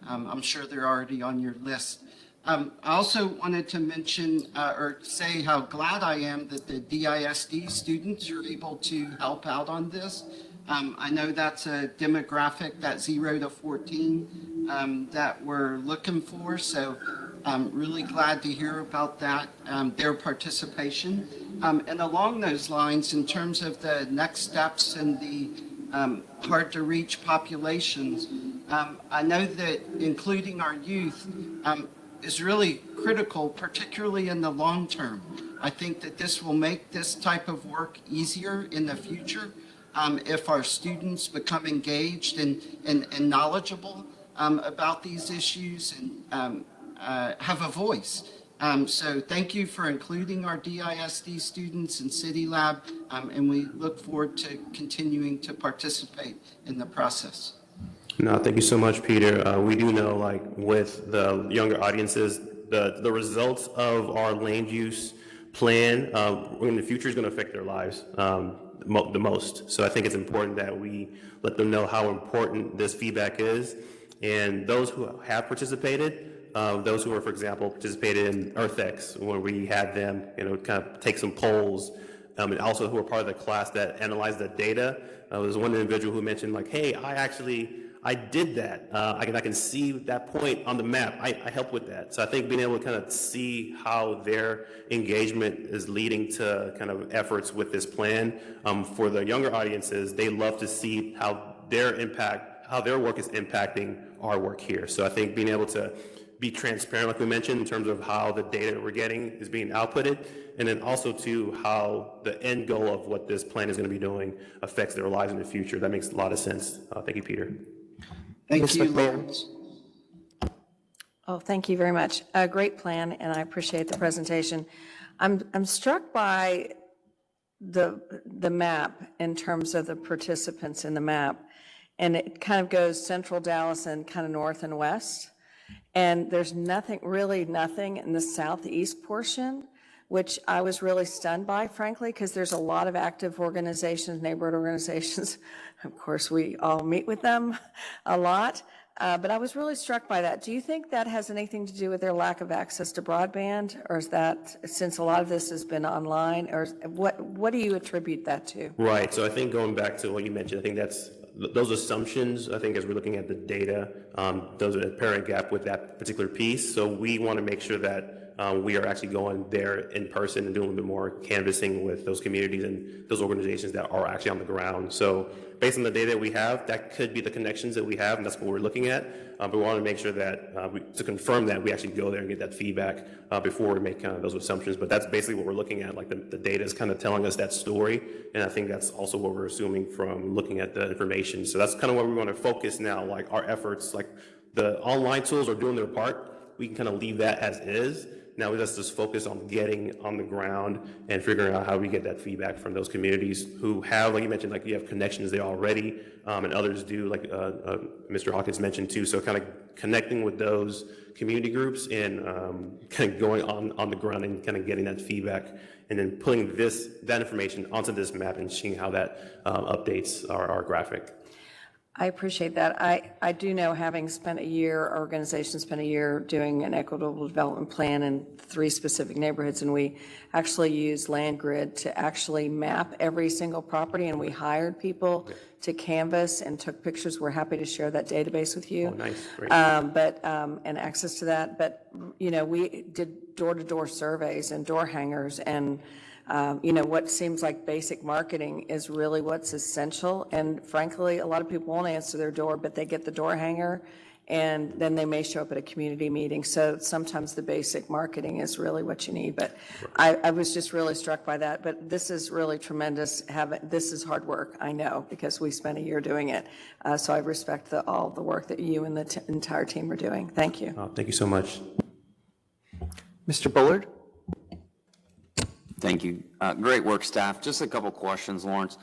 I'm sure they're already on your list. I also wanted to mention or say how glad I am that the DISD students are able to help out on this. I know that's a demographic, that 0 to 14, that we're looking for. So I'm really glad to hear about that, their participation. And along those lines, in terms of the next steps in the hard to reach populations, I know that including our youth is really critical, particularly in the long term. I think that this will make this type of work easier in the future if our students become engaged and knowledgeable about these issues and have a voice. So thank you for including our DISD students in City Lab, and we look forward to continuing to participate in the process. No, thank you so much, Peter. We do know, like, with the younger audiences, the results of our land use plan in the future is going to affect their lives the most. So I think it's important that we let them know how important this feedback is. And those who have participated, those who are, for example, participated in EarthX, where we had them, kind of take some polls, and also who are part of the class that analyzed the data. There was one individual who mentioned, like, hey, I did that. I can see that point on the map. I helped with that. So I think being able to kind of see how their engagement is leading to kind of efforts with this plan. For the younger audiences, they love to see how their work is impacting our work here. So I think being able to be transparent, like we mentioned, in terms of how the data that we're getting is being outputted, and then also to how the end goal of what this plan is going to be doing affects their lives in the future. That makes a lot of sense. Thank you, Peter. Thank you, Lawrence. Oh, thank you very much. A great plan, and I appreciate the presentation. I'm struck by the map in terms of the participants in the map, and it kind of goes central Dallas and kind of north and west, and there's really nothing in the southeast portion, which I was really stunned by, frankly, because there's a lot of active organizations, neighborhood organizations. Of course, we all meet with them a lot, but I was really struck by that. Do you think that has anything to do with their lack of access to broadband, or is that, since a lot of this has been online, or what do you attribute that to? Right, so I think going back to what you mentioned, I think those assumptions, I think as we're looking at the data, those are a apparent gap with that particular piece. So we want to make sure that we are actually going there in person and doing a little bit more canvassing with those communities and those organizations that are actually on the ground. So based on the data that we have, that could be the connections that we have, and that's what we're looking at. But we want to make sure that to confirm that, we actually go there and get that feedback before we make kind of those assumptions. But that's basically what we're looking at. Like the data is kind of telling us that story, and I think that's also what we're assuming from looking at the information. So that's kind of where we want to focus now, like our efforts. Like the online tools are doing their part. We can kind of leave that as is. Now let's just focus on getting on the ground and figuring out how we get that feedback from those communities who have, like you mentioned, like you have connections there already, and others do, like Mr. Hawkins mentioned too. So kind of connecting with those community groups and kind of going on the ground and kind of getting that feedback, and then putting that information onto this map and seeing how that updates our graphic. I appreciate that. I do know, having spent a year, our organization spent a year doing an equitable development plan in 3 specific neighborhoods, and we actually used LandGrid to actually map every single property, and we hired people to canvas and took pictures. We're happy to share that database with you. Oh, nice, great. And access to that. But, we did door-to-door surveys and door hangers, and what seems like basic marketing is really what's essential. And frankly, a lot of people won't answer their door, but they get the door hanger, and then they may show up at a community meeting. So sometimes the basic marketing is really what you need. But I was just really struck by that. But this is really tremendous. This is hard work, I know, because we spent a year doing it. So I respect all the work that you and the entire team are doing. Thank you. Thank you so much. Mr. Bullard? Thank you. Great work, staff. Just a couple questions, Lawrence.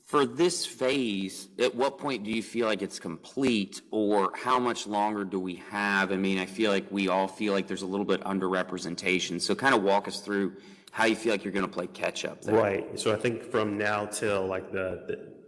For this phase, at what point do you feel like it's complete, or how much longer do we have? I mean, I feel like we all feel like there's a little bit underrepresentation. So kind of walk us through how you feel like you're going to play catch up there. Right. So I think from now till like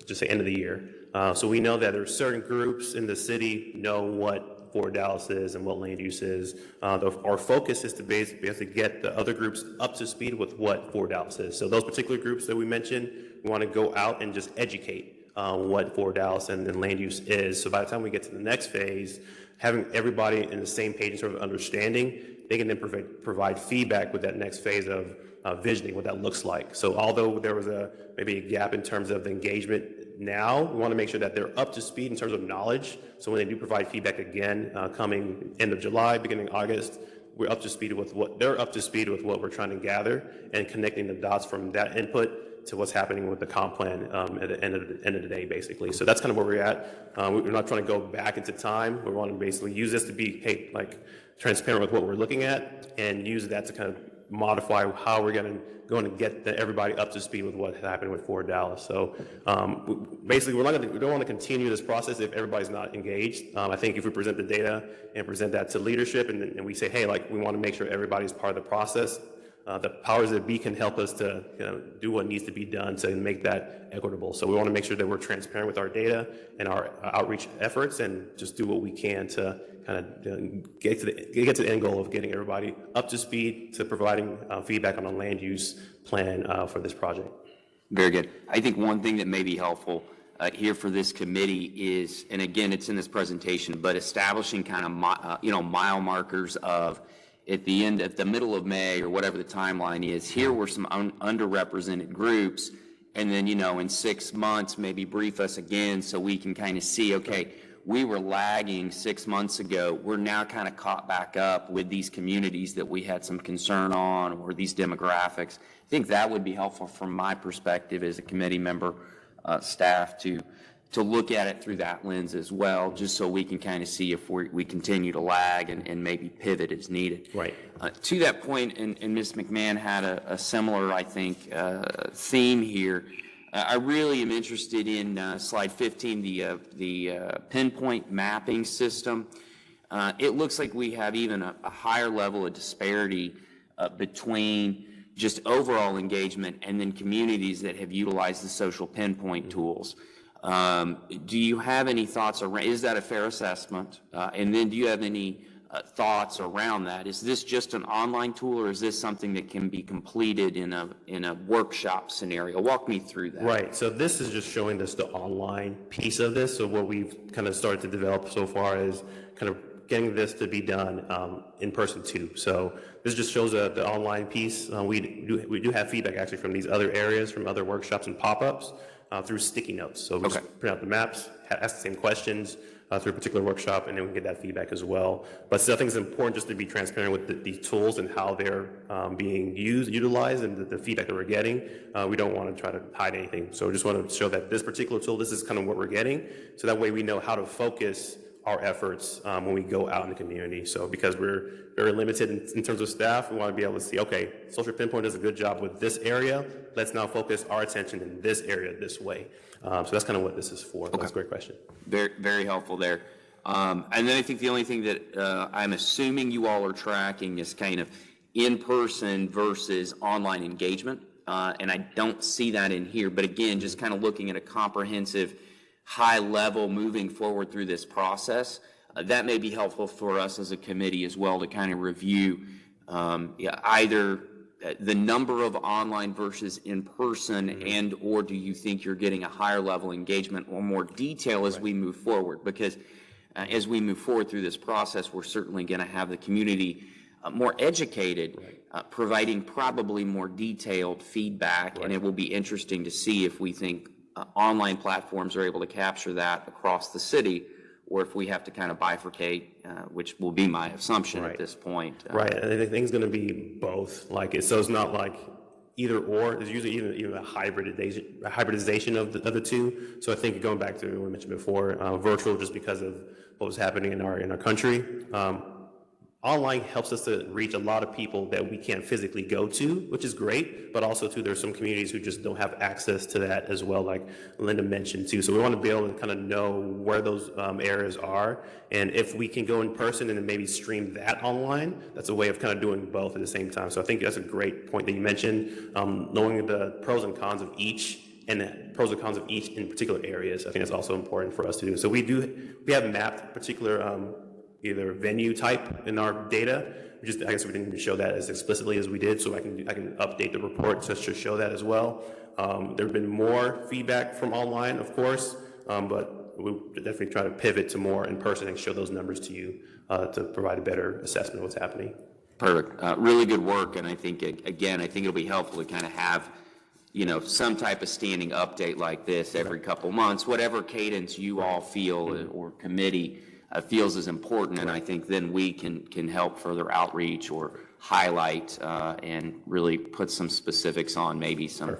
just the end of the year. So we know that there are certain groups in the city know what Forward Dallas is and what land use is. Our focus is to basically get the other groups up to speed with what Forward Dallas is. So those particular groups that we mentioned, we want to go out and just educate what Forward Dallas and land use is. So by the time we get to the next phase, having everybody in the same page and sort of understanding, they can then provide feedback with that next phase of visioning what that looks like. So although there was maybe a gap in terms of the engagement now, we want to make sure that they're up to speed in terms of knowledge. So when they do provide feedback again, coming end of July, beginning August, we're up to speed with they're up to speed with what we're trying to gather and connecting the dots from that input to what's happening with the comp plan at the end of the day, basically. So that's kind of where we're at. We're not trying to go back into time. We want to basically use this to be, transparent with what we're looking at, and use that to kind of modify how we're going to get everybody up to speed with what happened with Forward Dallas. So basically, we don't want to continue this process if everybody's not engaged. I think if we present the data and present that to leadership, and we say, hey, we want to make sure everybody's part of the process, the powers that be can help us to do what needs to be done to make that equitable. So we want to make sure that we're transparent with our data and our outreach efforts, and just do what we can to kind of get to the end goal of getting everybody up to speed, to providing feedback on a land use plan for this project. Very good. I think one thing that may be helpful here for this committee is, and again, it's in this presentation, but establishing kind of mile markers of at the middle of May or whatever the timeline is. Here were some underrepresented groups, and then in 6 months maybe brief us again so we can kind of see, okay, we were lagging 6 months ago. We're now kind of caught back up with these communities that we had some concern on, or these demographics. I think that would be helpful from my perspective as a committee member, staff, to look at it through that lens as well, just so we can kind of see if we continue to lag and maybe pivot as needed. Right. To that point, and Ms. McMahon had a similar, I think, theme here. I really am interested in slide 15, the pinpoint mapping system. It looks like we have even a higher level of disparity between just overall engagement and then communities that have utilized the social pinpoint tools. Do you have any thoughts around, is that a fair assessment? And then do you have any thoughts around that? Is this just an online tool, or is this something that can be completed in a workshop scenario? Walk me through that. Right. So this is just showing us the online piece of this. So what we've kind of started to develop so far is kind of getting this to be done in person too. So this just shows the online piece. We do have feedback actually from these other areas, from other workshops and pop-ups through sticky notes. So we just print out the maps, ask the same questions through a particular workshop, and then we can get that feedback as well. But still, I think it's important just to be transparent with these tools and how they're being utilized, and the feedback that we're getting. We don't want to try to hide anything. So we just want to show that this particular tool, this is kind of what we're getting, so that way we know how to focus our efforts when we go out in the community. So because we're very limited in terms of staff, we want to be able to see, okay, Social Pinpoint does a good job with this area. Let's now focus our attention in this area this way. So that's kind of what this is for. Okay. That's a great question. Very, very helpful there. And then I think the only thing that I'm assuming you all are tracking is kind of in-person versus online engagement. And I don't see that in here. But again, just kind of looking at a comprehensive high level moving forward through this process. That may be helpful for us as a committee as well to kind of review either the number of online versus in person, and or do you think you're getting a higher level engagement or more detail as we move forward? Because as we move forward through this process, we're certainly going to have the community more educated, providing probably more detailed feedback, and it will be interesting to see if we think online platforms are able to capture that across the city, or if we have to kind of bifurcate, which will be my assumption at this point. Right, and I think it's going to be both. So it's not like either or. There's usually even a hybridization of the two. So I think going back to what we mentioned before, virtual just because of what was happening in our country. Online helps us to reach a lot of people that we can't physically go to, which is great, but also too, there's some communities who just don't have access to that as well, like Linda mentioned too. So we want to be able to kind of know where those areas are, and if we can go in person and then maybe stream that online, that's a way of kind of doing both at the same time. So I think that's a great point that you mentioned, knowing the pros and cons of each, and the pros and cons of each in particular areas. I think that's also important for us to do. So we have mapped particular either venue type in our data. I guess we didn't show that as explicitly as we did, so I can update the report just to show that as well. There have been more feedback from online, of course, but we'll definitely try to pivot to more in person and show those numbers to you to provide a better assessment of what's happening. Perfect. Really good work, and I think, again, I think it'll be helpful to kind of have some type of standing update like this every couple months, whatever cadence you all feel or committee feels is important, and I think then we can help further outreach or highlight and really put some specifics on maybe some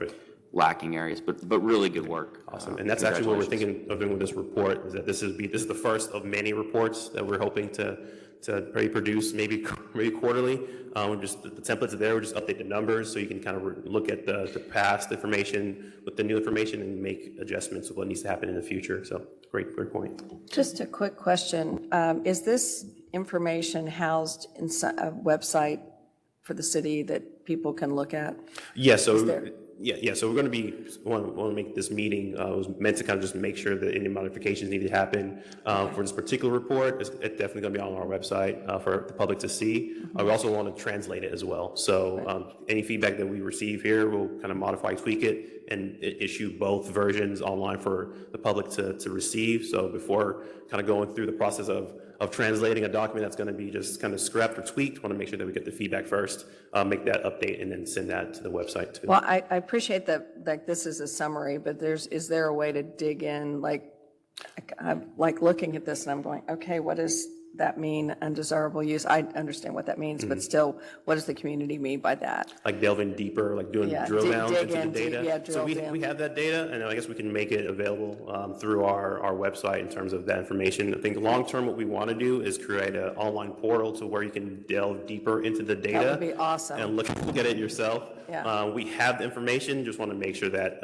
lacking areas, but really good work. Awesome, and that's actually what we're thinking of doing with this report, is that this is the first of many reports that we're hoping to produce, maybe quarterly. Just the templates are there. We'll just update the numbers so you can kind of look at the past information with the new information and make adjustments of what needs to happen in the future. So great point. Just a quick question. Is this information housed in a website for the city that people can look at? Yeah, so we're going to want to make this meeting, it was meant to kind of just make sure that any modifications need to happen for this particular report. It's definitely going to be on our website for the public to see. We also want to translate it as well. So any feedback that we receive here, we'll kind of modify, tweak it, and issue both versions online for the public to receive. So before kind of going through the process of translating a document that's going to be just kind of scrapped or tweaked, want to make sure that we get the feedback first, make that update, and then send that to the website too. Well, I appreciate that this is a summary, but is there a way to dig in? I'm looking at this and I'm going, okay, what does that mean, undesirable use? I understand what that means, but still, what does the community mean by that? Like delving deeper, like doing drill downs into the data. So we have that data, and I guess we can make it available through our website in terms of that information. I think long term, what we want to do is create an online portal to where you can delve deeper into the data. That would be awesome. And look at it yourself. Yeah. We have the information, just want to make sure that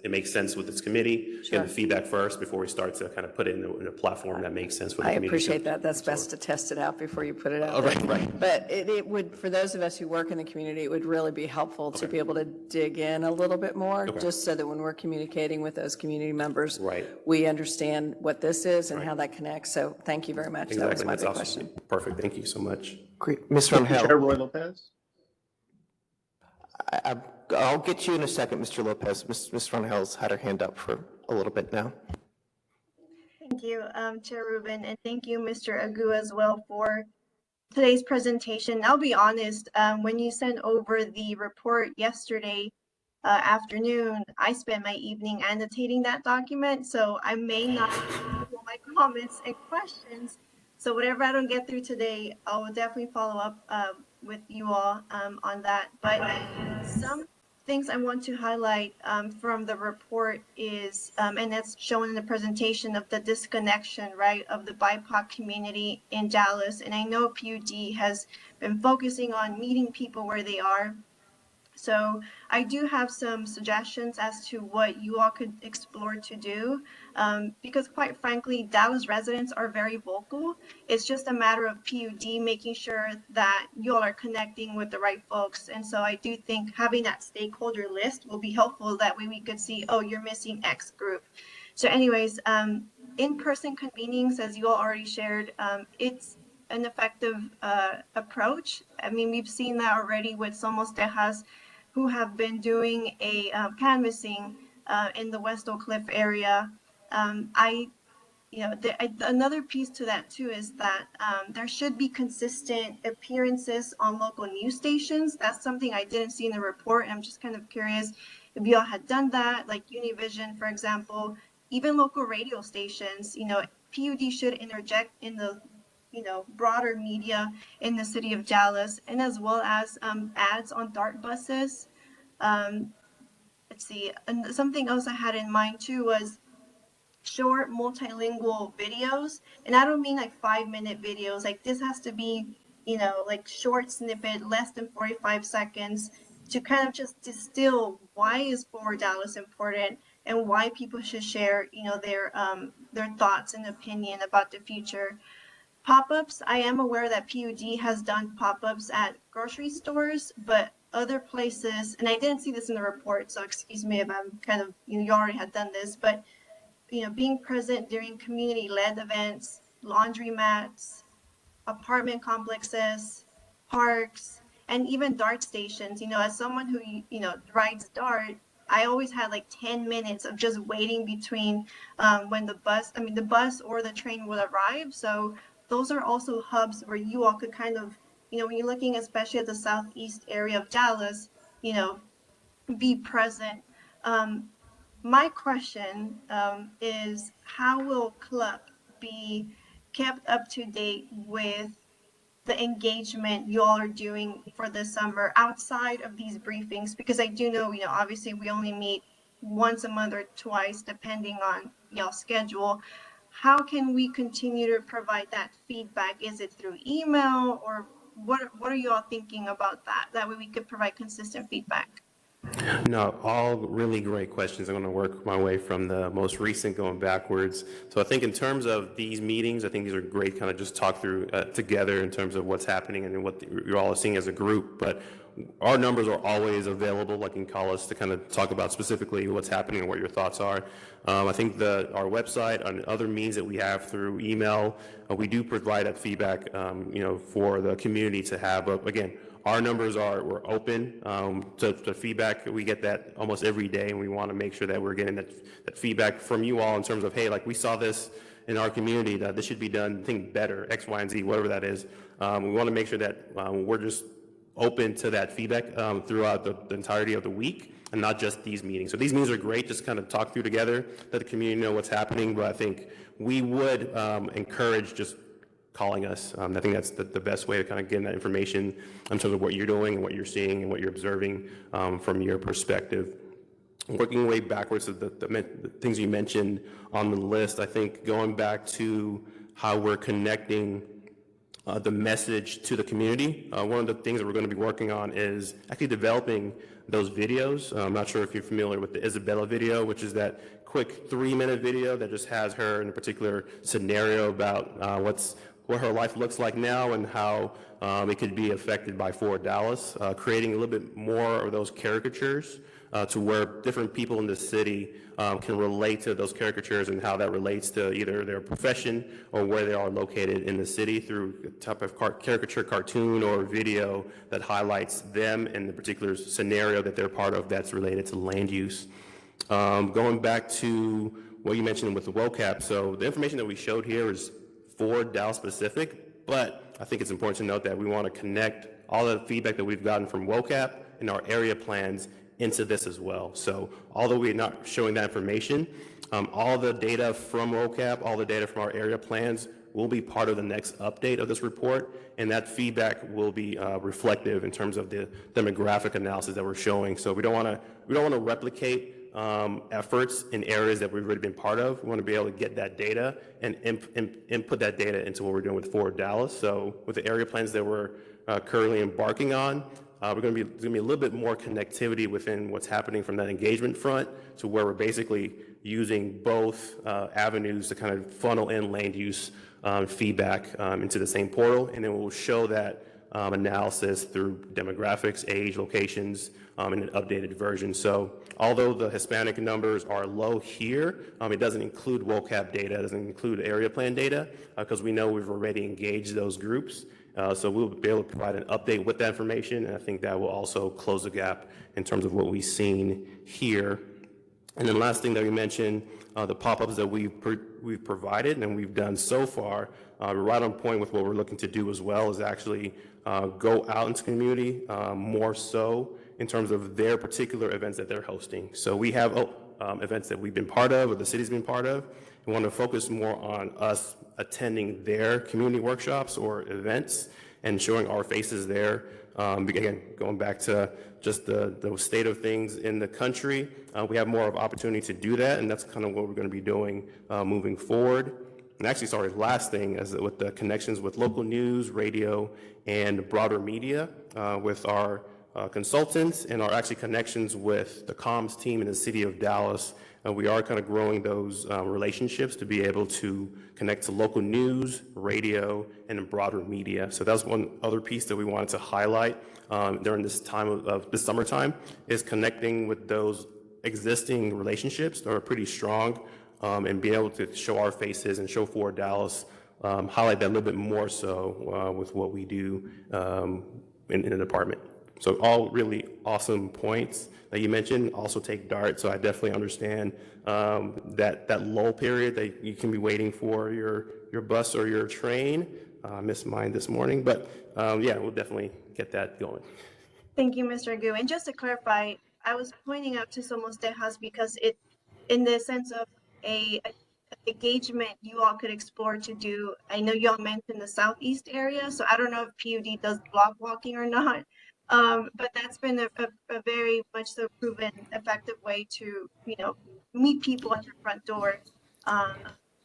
it makes sense with this committee. Get the feedback first before we start to kind of put it in a platform that makes sense for the community. I appreciate that. That's best to test it out before you put it out. Right. But it would, for those of us who work in the community, it would really be helpful to be able to dig in a little bit more, just so that when we're communicating with those community members, we understand what this is and how that connects. So thank you very much. Exactly. That was my That's big awesome. question. Perfect. Thank you so much. Great. Ms. Rangel. Chair Roy Lopez. I'll get you in a second, Mr. Lopez. Ms. Rangel's had her hand up for a little bit now. Thank you, Chair Rubin, and thank you, Mr. Agu, as well for today's presentation. I'll be honest, when you sent over the report yesterday afternoon, I spent my evening annotating that document, so I may not have all my comments and questions. So whatever I don't get through today, I will definitely follow up with you all on that. But some things I want to highlight from the report is, and that's shown in the presentation, of the disconnection, right, of the BIPOC community in Dallas. And I know PUD has been focusing on meeting people where they are. So I do have some suggestions as to what you all could explore to do, because quite frankly, Dallas residents are very vocal. It's just a matter of PUD making sure that you all are connecting with the right folks. And so I do think having that stakeholder list will be helpful. That way we could see, oh, you're missing X group. So anyways, in-person convenings, as you all already shared, it's an effective approach. I mean, we've seen that already with Somos Tejas, who have been doing a canvassing in the West Oak Cliff area. Another piece to that too is that there should be consistent appearances on local news stations. That's something I didn't see in the report. And I'm just kind of curious if y'all had done that, like Univision, for example, even local radio stations. PUD should interject in the broader media in the city of Dallas, and as well as ads on DART buses. Let's see, and something else I had in mind too was short multilingual videos. And I don't mean like 5-minute videos. Like this has to be, like short snippet, less than 45 seconds, to kind of just distill why is Forward Dallas important and why people should share, their thoughts and opinion about the future. Pop-ups, I am aware that PUD has done pop-ups at grocery stores, but other places, and I didn't see this in the report, so excuse me if I'm kind of, you already had done this, but being present during community-led events, laundromats, apartment complexes, parks, and even DART stations. As someone who, rides DART, I always had like 10 minutes of just waiting between when the bus or the train would arrive. So those are also hubs where you all could kind of, when you're looking especially at the southeast area of Dallas, be present. My question is, how will CLUP be kept up to date with the engagement you all are doing for the summer outside of these briefings? Because I do know, obviously we only meet once a month or twice, depending on y'all's schedule. How can we continue to provide that feedback? Is it through email, or what are you all thinking about that? That way we could provide consistent feedback. No, all really great questions. I'm going to work my way from the most recent going backwards. So I think in terms of these meetings, I think these are great, kind of just talk through together in terms of what's happening and what you're all seeing as a group. But our numbers are always available. Like, you can call us to kind of talk about specifically what's happening and what your thoughts are. I think our website and other means that we have through email, we do provide that feedback, for the community to have. But again, our numbers we're open to feedback. We get that almost every day, and we want to make sure that we're getting that feedback from you all in terms of, hey, like we saw this in our community, that this should be done, think better, X, Y, and Z, whatever that is. We want to make sure that we're just open to that feedback throughout the entirety of the week, and not just these meetings. So these meetings are great, just kind of talk through together, let the community know what's happening, but I think we would encourage just calling us. I think that's the best way to kind of get that information in terms of what you're doing and what you're seeing and what you're observing from your perspective. Working way backwards to the things you mentioned on the list, I think going back to how we're connecting the message to the community. One of the things that we're going to be working on is actually developing those videos. I'm not sure if you're familiar with the Isabella video, which is that quick 3-minute video that just has her in a particular scenario about what her life looks like now and how it could be affected by Forward Dallas, creating a little bit more of those caricatures to where different people in the city can relate to those caricatures and how that relates to either their profession or where they are located in the city through a type of caricature cartoon or video that highlights them and the particular scenario that they're part of that's related to land use. Going back to what you mentioned with the WOCAP, so the information that we showed here is for Dallas specific, but I think it's important to note that we want to connect all the feedback that we've gotten from WOCAP and our area plans into this as well. So although we're not showing that information, all the data from WOCAP, all the data from our area plans will be part of the next update of this report, and that feedback will be reflective in terms of the demographic analysis that we're showing. So we don't want to replicate efforts in areas that we've already been part of. We want to be able to get that data and input that data into what we're doing with Forward Dallas. So with the area plans that we're currently embarking on, there's going to be a little bit more connectivity within what's happening from that engagement front to where we're basically using both avenues to kind of funnel in land use feedback into the same portal, and then we'll show that analysis through demographics, age, locations, in an updated version. So although the Hispanic numbers are low here, it doesn't include WOCAP data, it doesn't include area plan data, because we know we've already engaged those groups. So we'll be able to provide an update with that information, and I think that will also close the gap in terms of what we've seen here. And then last thing that we mentioned, the pop-ups that we've provided and we've done so far, we're right on point with what we're looking to do as well, is actually go out into the community more so in terms of their particular events that they're hosting. So we have events that we've been part of or the city's been part of. We want to focus more on us attending their community workshops or events and showing our faces there. Again, going back to just the state of things in the country, we have more of opportunity to do that, and that's kind of what we're going to be doing moving forward. And actually, sorry, last thing is that with the connections with local news, radio, and broader media, with our consultants and our actually connections with the comms team in the city of Dallas, we are kind of growing those relationships to be able to connect to local news, radio, and broader media. So that's one other piece that we wanted to highlight during this time of the summertime, is connecting with those existing relationships that are pretty strong, and being able to show our faces and show Forward Dallas, highlight that a little bit more so with what we do in the department. So all really awesome points that you mentioned. Also take DART, so I definitely understand that lull period that you can be waiting for your bus or your train. I missed mine this morning, but yeah, we'll definitely get that going. Thank you, Mr. Agu. And just to clarify, I was pointing out to Somos Tejas because it, in the sense of a engagement you all could explore to do. I know you all mentioned the southeast area, so I don't know if PUD does block walking or not. But that's been a very much so proven effective way to, meet people at your front door.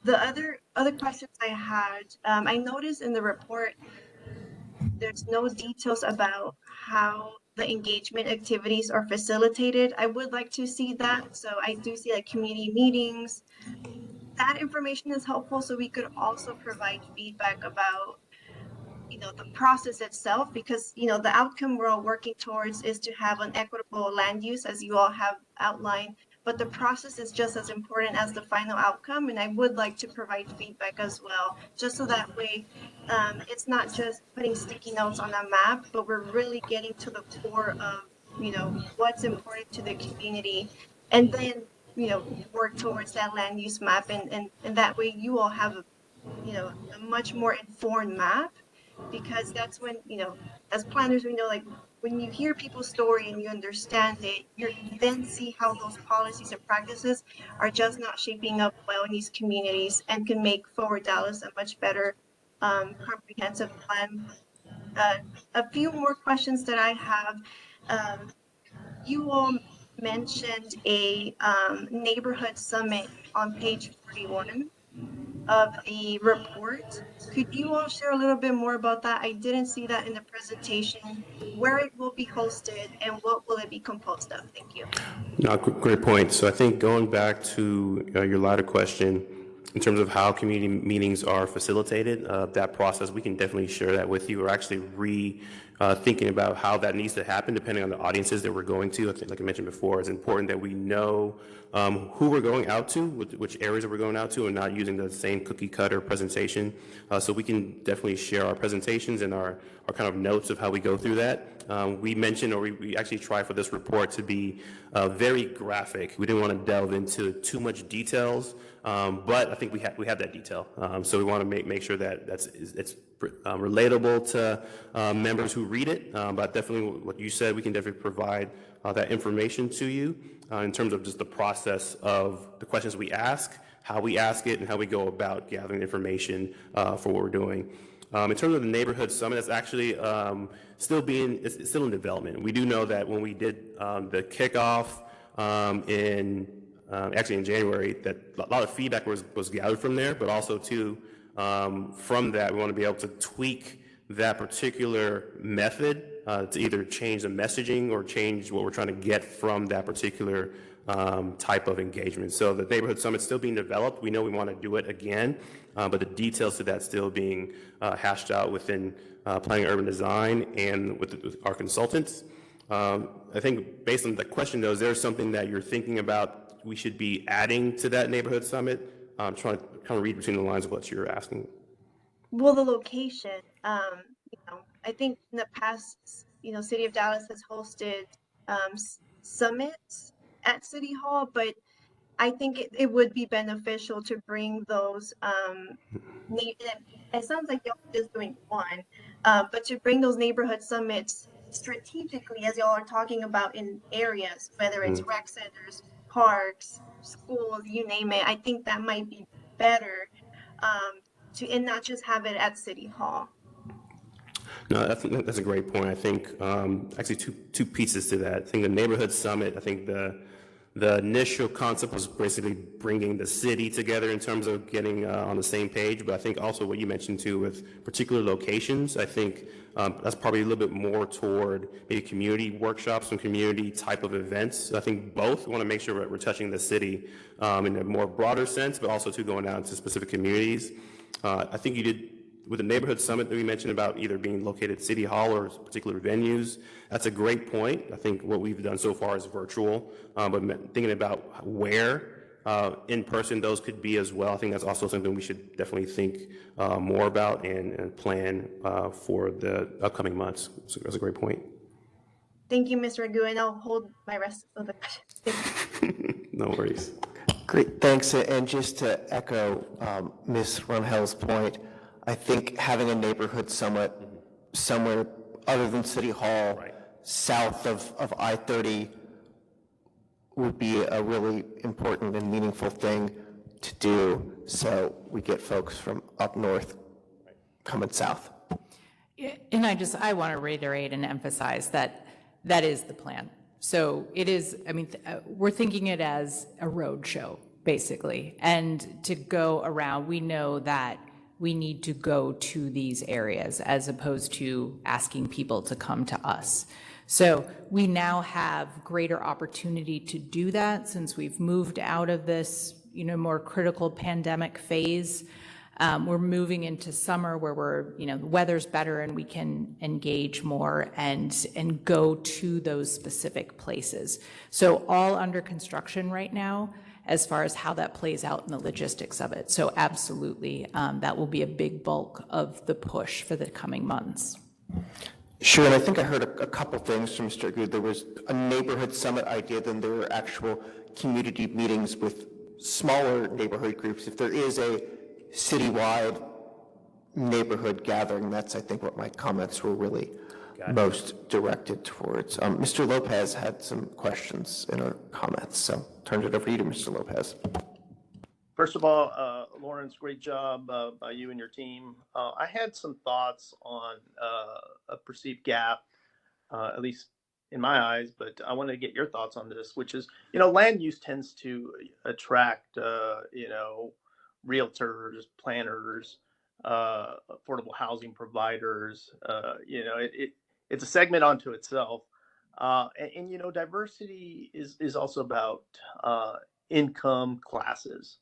The other questions I had, I noticed in the report, there's no details about how the engagement activities are facilitated. I would like to see that. So I do see like community meetings. That information is helpful, so we could also provide feedback about the process itself, because the outcome we're all working towards is to have an equitable land use, as you all have outlined, but the process is just as important as the final outcome, and I would like to provide feedback as well, just so that way it's not just putting sticky notes on a map, but we're really getting to the core of what's important to the community, and then work towards that land use map, and that way you all have a much more informed map. Because that's when, as planners, we know, like, when you hear people's story and you understand it, you then see how those policies and practices are just not shaping up well in these communities and can make Forward Dallas a much better comprehensive plan. A few more questions that I have. You all mentioned a neighborhood summit on page 41 of the report. Could you all share a little bit more about that? I didn't see that in the presentation, where it will be hosted and what will it be composed of? Thank you. No, great point. So I think going back to your latter question, in terms of how community meetings are facilitated, that process, we can definitely share that with you. We're actually thinking about how that needs to happen depending on the audiences that we're going to. I think, like I mentioned before, it's important that we know who we're going out to, which areas that we're going out to, and not using the same cookie cutter presentation. So we can definitely share our presentations and our kind of notes of how we go through that. We mentioned, or we actually try for this report to be very graphic. We didn't want to delve into too much details, but I think we have that detail. So we want to make sure that it's relatable to members who read it. But definitely what you said, we can definitely provide that information to you in terms of just the process of the questions we ask, how we ask it, and how we go about gathering information for what we're doing. In terms of the neighborhood summit, it's actually still in development. We do know that when we did the kickoff actually in January, that a lot of feedback was gathered from there, but also too from that we want to be able to tweak that particular method to either change the messaging or change what we're trying to get from that particular type of engagement. So the neighborhood summit's still being developed. We know we want to do it again, but the details to that still being hashed out within planning and urban design and with our consultants. I think based on the question, though, is there something that you're thinking about we should be adding to that neighborhood summit? I'm trying to kind of read between the lines of what you're asking. Well, the location, I think in the past, City of Dallas has hosted summits at City Hall, but I think it would be beneficial to bring those, it sounds like y'all are just doing one, but to bring those neighborhood summits strategically, as y'all are talking about in areas, whether it's rec centers, parks, schools, you name it, I think that might be better and not just have it at City Hall. No, that's a great point. I think actually two pieces to that. I think the neighborhood summit, I think the initial concept was basically bringing the city together in terms of getting on the same page. But I think also what you mentioned too with particular locations, I think that's probably a little bit more toward maybe community workshops and community type of events. So I think both want to make sure we're touching the city in a more broader sense, but also too going out to specific communities. I think you did with the neighborhood summit that we mentioned about either being located at City Hall or particular venues. That's a great point. I think what we've done so far is virtual, but thinking about where in person those could be as well, I think that's also something we should definitely think more about and plan for the upcoming months. So that's a great point. Thank you, Mr. Agu, and I'll hold my rest of the questions. No worries. Great, thanks. And just to echo Ms. Runhell's point, I think having a neighborhood summit somewhere other than City Hall, south of I-30, would be a really important and meaningful thing to do, so we get folks from up north coming south. And I want to reiterate and emphasize that that is the plan. So it is, we're thinking it as a road show, basically. And to go around, we know that we need to go to these areas as opposed to asking people to come to us. So we now have greater opportunity to do that since we've moved out of this, more critical pandemic phase. We're moving into summer where the weather's better and we can engage more and go to those specific places. So all under construction right now as far as how that plays out in the logistics of it. So absolutely, that will be a big bulk of the push for the coming months. Sure, and I think I heard a couple things from Mr. Good. There was a neighborhood summit idea, then there were actual community meetings with smaller neighborhood groups. If there is a citywide neighborhood gathering, that's, I think, what my comments were really most directed towards. Mr. Lopez had some questions in our comments, so turned it over to you, Mr. Lopez. First of all, Lawrence, great job by you and your team. I had some thoughts on a perceived gap, at least in my eyes, but I want to get your thoughts on this, which is, land use tends to attract, realtors, planners, affordable housing providers. It's a segment unto itself. And diversity is also about income classes.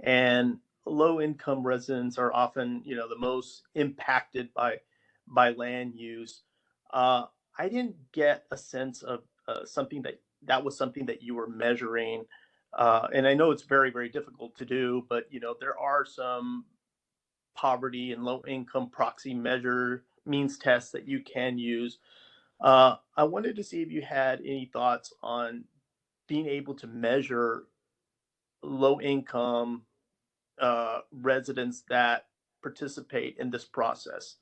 And low income residents are often, the most impacted by land use. I didn't get a sense of something that was something that you were measuring. And I know it's very, very difficult to do, but there are some poverty and low income proxy means tests that you can use. I wanted to see if you had any thoughts on being able to measure low income residents that participate in this process,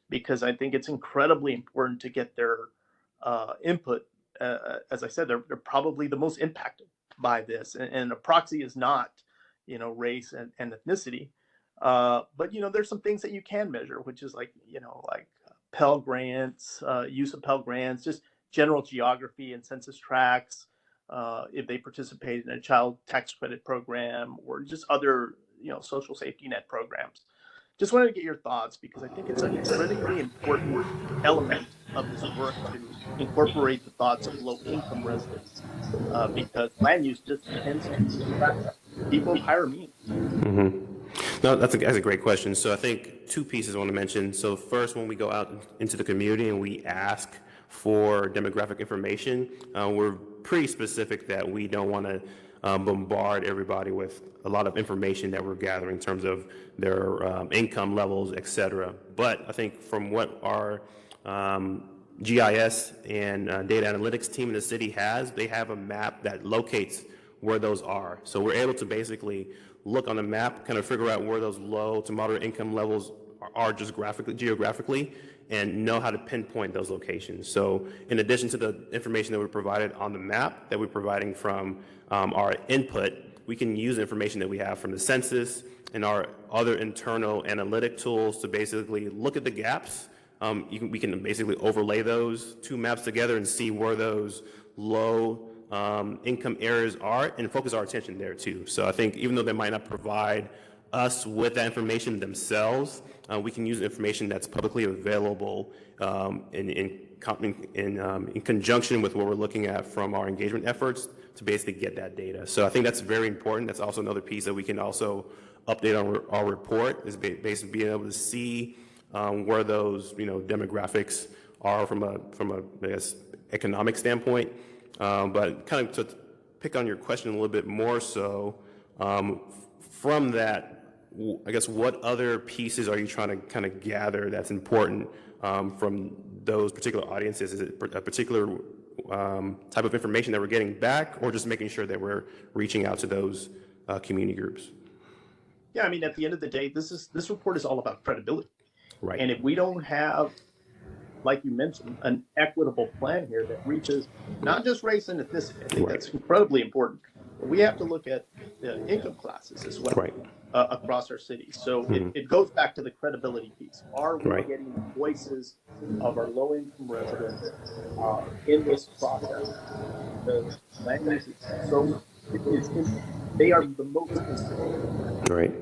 because I think it's incredibly important to get their input. As I said, they're probably the most impacted by this, and a proxy is not, race and ethnicity. But there's some things that you can measure, which is like Pell Grants, use of Pell Grants, just general geography and census tracts, if they participate in a child tax credit program or just other, social safety net programs. Just wanted to get your thoughts, because I think it's a critically important element of this work to incorporate the thoughts of low-income residents because land use just tends to attract people of higher means. No, that's a great question. So I think two pieces I want to mention. So first, when we go out into the community and we ask for demographic information, we're pretty specific that we don't want to bombard everybody with a lot of information that we're gathering in terms of their income levels, et cetera. But I think from what our GIS and data analytics team in the city has, they have a map that locates where those are. So we're able to basically look on the map, kind of figure out where those low to moderate income levels are just geographically, and know how to pinpoint those locations. So in addition to the information that we provided on the map that we're providing from our input, we can use the information that we have from the census and our other internal analytic tools to basically look at the gaps. We can basically overlay those two maps together and see where those low income areas are and focus our attention there too. So I think even though they might not provide us with that information themselves, we can use information that's publicly available in conjunction with what we're looking at from our engagement efforts to basically get that data. So I think that's very important. That's also another piece that we can also update on our report, is basically being able to see where those demographics are from a I guess economic standpoint. But kind of to pick on your question a little bit more so, from that, I guess what other pieces are you trying to kind of gather that's important from those particular audiences? Is it a particular type of information that we're getting back, or just making sure that we're reaching out to those community groups? Yeah, I mean, at the end of the day, this report is all about credibility. Right. And if we don't have, like you mentioned, an equitable plan here that reaches not just race and ethnicity, I think that's incredibly important, but we have to look at the income classes as well across our city. So it goes back to the credibility piece. Are we getting the voices of our low-income residents in this process? The land use is so they are the most important. Right.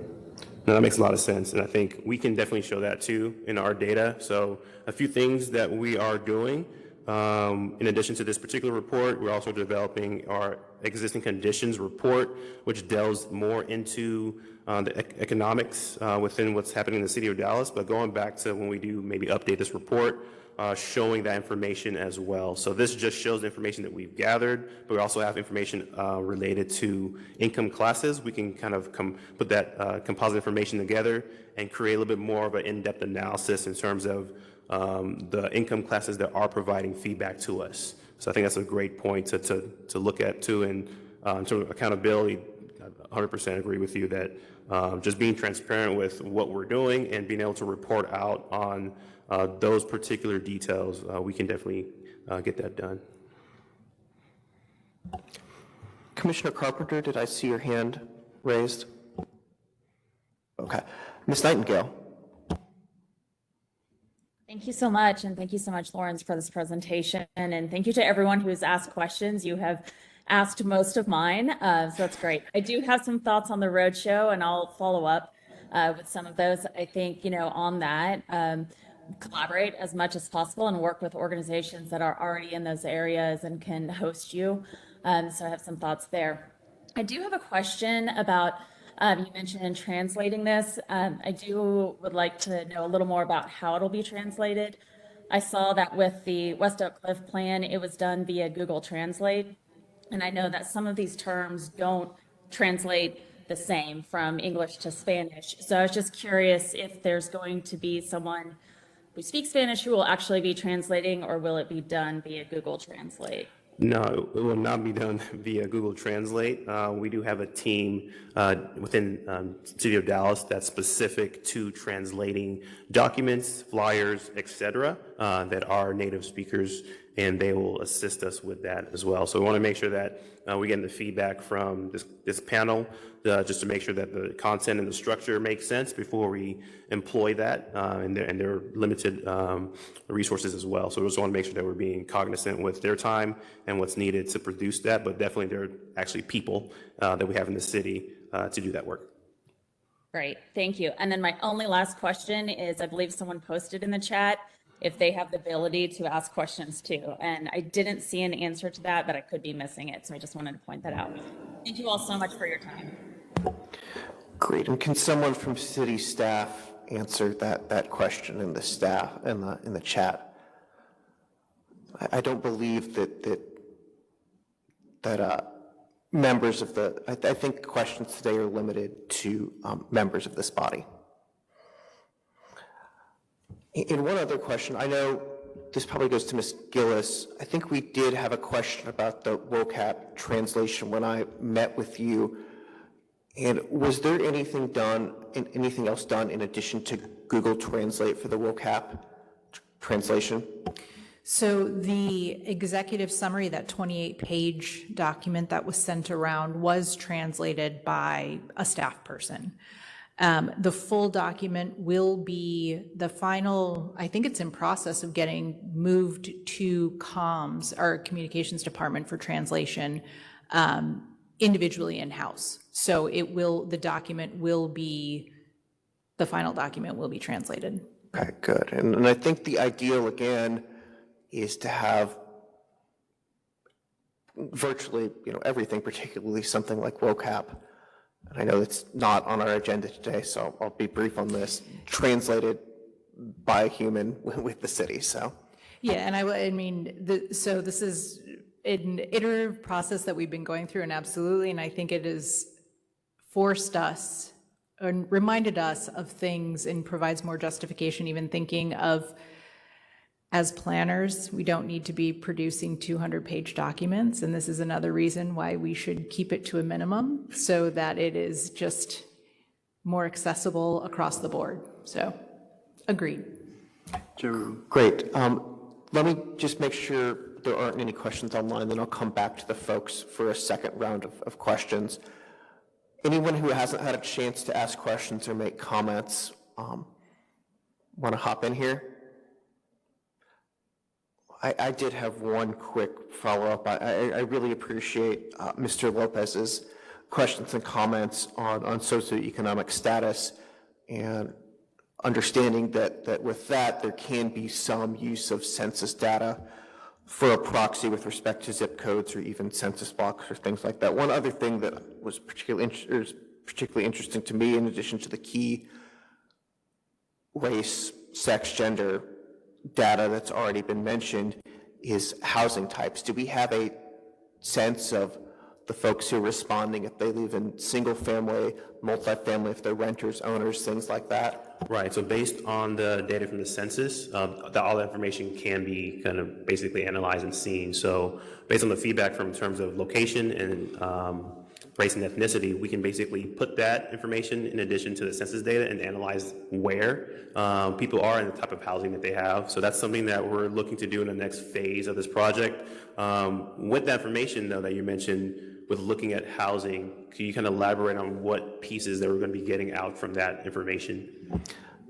No, that makes a lot of sense, and I think we can definitely show that too in our data. So a few things that we are doing, in addition to this particular report, we're also developing our existing conditions report, which delves more into the economics within what's happening in the city of Dallas, but going back to when we do maybe update this report, showing that information as well. So this just shows the information that we've gathered, but we also have information related to income classes. We can kind of put that composite information together and create a little bit more of an in-depth analysis in terms of the income classes that are providing feedback to us. So I think that's a great point to look at too. And in terms of accountability, I 100% agree with you that just being transparent with what we're doing and being able to report out on those particular details, we can definitely get that done. Commissioner Carpenter, did I see your hand raised? Okay. Ms. Nightingale. Thank you so much, and thank you so much, Lawrence, for this presentation, and thank you to everyone who has asked questions. You have asked most of mine, so that's great. I do have some thoughts on the roadshow, and I'll follow up with some of those. I think, on that, collaborate as much as possible and work with organizations that are already in those areas and can host you. So I have some thoughts there. I do have a question about, you mentioned translating this. I would like to know a little more about how it'll be translated. I saw that with the West Oak Cliff plan, it was done via Google Translate. And I know that some of these terms don't translate the same from English to Spanish. So I was just curious if there's going to be someone who speaks Spanish who will actually be translating, or will it be done via Google Translate? No, it will not be done via Google Translate. We do have a team within City of Dallas that's specific to translating documents, flyers, etc., that are native speakers, and they will assist us with that as well. So we want to make sure that we're getting the feedback from this panel just to make sure that the content and the structure makes sense before we employ that, and their limited resources as well. So we just want to make sure that we're being cognizant with their time and what's needed to produce that, but definitely there are actually people that we have in the city to do that work. Great, thank you. And then my only last question is, I believe someone posted in the chat if they have the ability to ask questions too. And I didn't see an answer to that, but I could be missing it. So I just wanted to point that out. Thank you all so much for your time. Great. And can someone from city staff answer that question in the staff, in the chat? I don't believe that members of the, I think questions today are limited to members of this body. In one other question, I know this probably goes to Ms. Gillis. I think we did have a question about the WOCAP translation when I met with you. And was there anything else done in addition to Google Translate for the WOCAP translation? So the executive summary, that 28-page document that was sent around, was translated by a staff person. The full document will be the final, I think it's in process of getting moved to comms, our communications department, for translation individually in-house. So it will, the final document will be translated. Okay, good. And I think the ideal, again, is to have virtually, everything, particularly something like WOCAP. And I know it's not on our agenda today, so I'll be brief on this, translated by a human with the city, so. Yeah, and I mean, so this is an iterative process that we've been going through, and absolutely, and I think it has forced us and reminded us of things and provides more justification, even thinking of, as planners, we don't need to be producing 200-page documents, and this is another reason why we should keep it to a minimum so that it is just more accessible across the board. So, agreed. Great. Let me just make sure there aren't any questions online, then I'll come back to the folks for a second round of questions. Anyone who hasn't had a chance to ask questions or make comments, want to hop in here? I did have one quick follow-up. I really appreciate Mr. Lopez's questions and comments on socioeconomic status, and understanding that with that, there can be some use of census data for a proxy with respect to zip codes or even census blocks or things like that. One other thing that was particularly interesting to me, in addition to the key race, sex, gender data that's already been mentioned, is housing types. Do we have a sense of the folks who are responding, if they live in single family, multifamily, if they're renters, owners, things like that? Right, so based on the data from the census, all the information can be kind of basically analyzed and seen. So based on the feedback from in terms of location and race and ethnicity, we can basically put that information in addition to the census data and analyze where people are and the type of housing that they have. So that's something that we're looking to do in the next phase of this project. With that information, though, that you mentioned, with looking at housing, can you kind of elaborate on what pieces that we're going to be getting out from that information?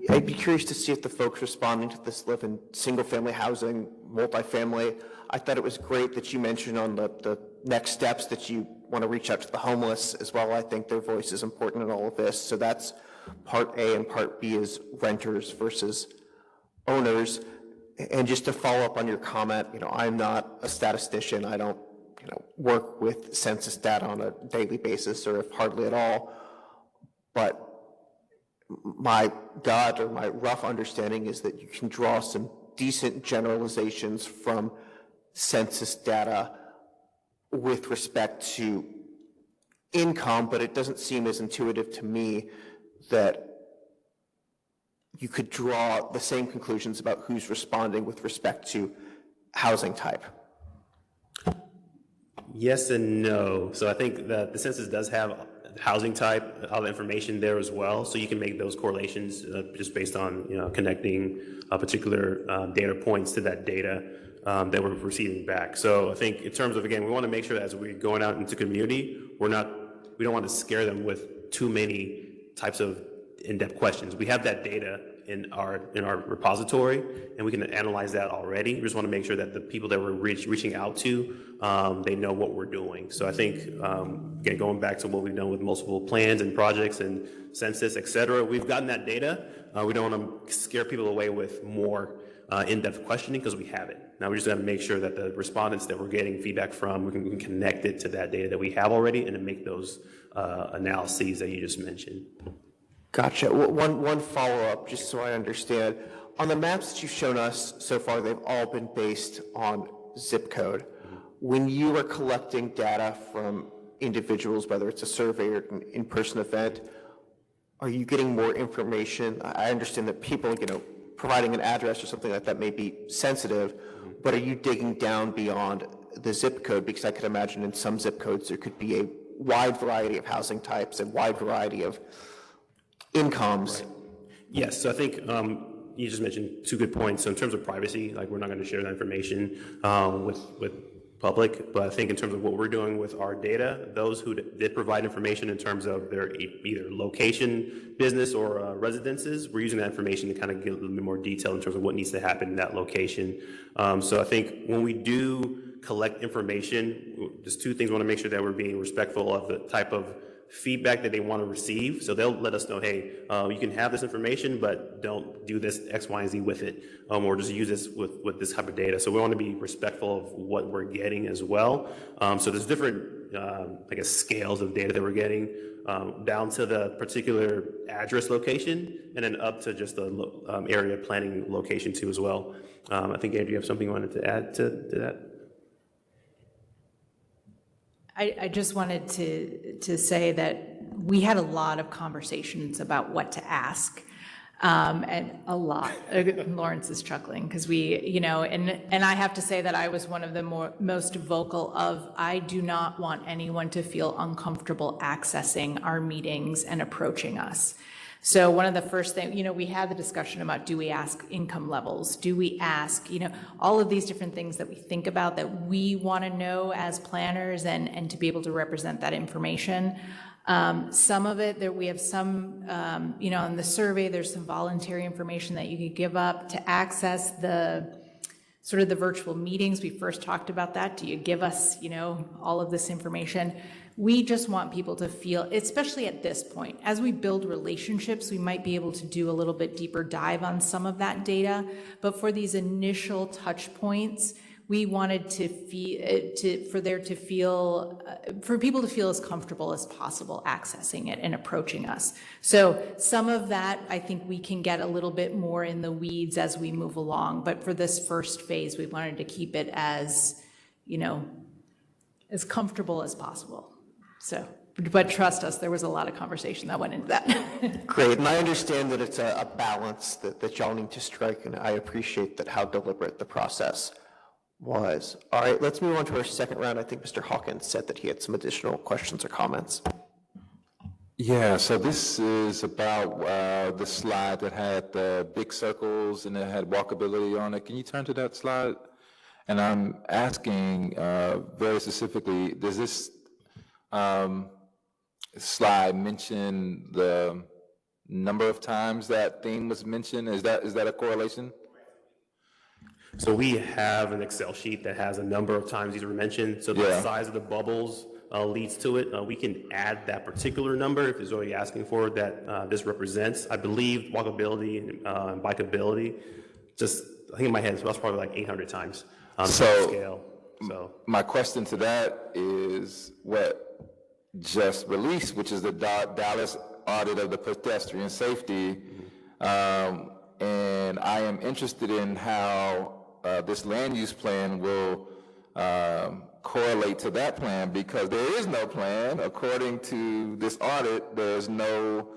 I'd be curious to see if the folks responding to this live in single-family housing, multifamily. I thought it was great that you mentioned on the next steps that you want to reach out to the homeless as well. I think their voice is important in all of this. So that's part A, and part B is renters versus owners. And just to follow up on your comment, I'm not a statistician. I don't work with census data on a daily basis, or if hardly at all. But my gut, or my rough understanding, is that you can draw some decent generalizations from census data with respect to income, but it doesn't seem as intuitive to me that you could draw the same conclusions about who's responding with respect to housing type. Yes and no. So I think that the census does have housing type, all the information there as well. So you can make those correlations just based on connecting particular data points to that data that we're receiving back. So I think in terms of, again, we want to make sure that as we're going out into community, we don't want to scare them with too many types of in-depth questions. We have that data in our repository, and we can analyze that already. We just want to make sure that the people that we're reaching out to, they know what we're doing. So I think, again, going back to what we've done with multiple plans and projects and census, et cetera, we've gotten that data. We don't want to scare people away with more in-depth questioning because we have it. Now we just have to make sure that the respondents that we're getting feedback from, we can connect it to that data that we have already and to make those analyses that you just mentioned. Gotcha. One follow-up, just so I understand. On the maps that you've shown us so far, they've all been based on zip code. When you are collecting data from individuals, whether it's a survey or an in-person event, are you getting more information? I understand that people, providing an address or something like that may be sensitive, but are you digging down beyond the zip code? Because I could imagine in some zip codes there could be a wide variety of housing types, a wide variety of incomes. Right. Yes, so I think you just mentioned two good points. So in terms of privacy, like we're not going to share that information with public, but I think in terms of what we're doing with our data, those who did provide information in terms of their either location, business, or residences, we're using that information to kind of get a little bit more detail in terms of what needs to happen in that location. So I think when we do collect information, there's two things. We want to make sure that we're being respectful of the type of feedback that they want to receive. So they'll let us know, hey, you can have this information, but don't do this X, Y, and Z with it, or just use this with this type of data. So we want to be respectful of what we're getting as well. So there's different, I guess, scales of data that we're getting, down to the particular address location, and then up to just the area planning location too as well. I think, Andrew, you have something you wanted to add to that? I just wanted to say that we had a lot of conversations about what to ask, and a lot. Lawrence is chuckling because we, and I have to say that I was one of the most vocal of, I do not want anyone to feel uncomfortable accessing our meetings and approaching us. So one of the first things, we had the discussion about, do we ask income levels? Do we ask, all of these different things that we think about that we want to know as planners and to be able to represent that information. Some of it, we have some, in the survey, there's some voluntary information that you could give up to access the sort of the virtual meetings. We first talked about that. Do you give us, all of this information? We just want people to feel, especially at this point, as we build relationships, we might be able to do a little bit deeper dive on some of that data. But for these initial touch points, we wanted to for people to feel as comfortable as possible accessing it and approaching us. So some of that, I think we can get a little bit more in the weeds as we move along. But for this first phase, we wanted to keep it as, as comfortable as possible. So, but trust us, there was a lot of conversation that went into that. Great, and I understand that it's a balance that y'all need to strike, and I appreciate that how deliberate the process was. All right, let's move on to our second round. I think Mr. Hawkins said that he had some additional questions or comments. Yeah, so this is about the slide that had the big circles and it had walkability on it. Can you turn to that slide? And I'm asking very specifically, does this slide mention the number of times that theme was mentioned? Is that a correlation? So we have an Excel sheet that has a number of times these were mentioned. So the size of the bubbles leads to it. We can add that particular number if it's already asking for it that this represents. I believe walkability and bikeability, I think in my head, that's probably like 800 times on scale. So my question to that is what just released, which is the Dallas audit of the pedestrian safety. And I am interested in how this land use plan will correlate to that plan, because there is no plan. According to this audit, there's no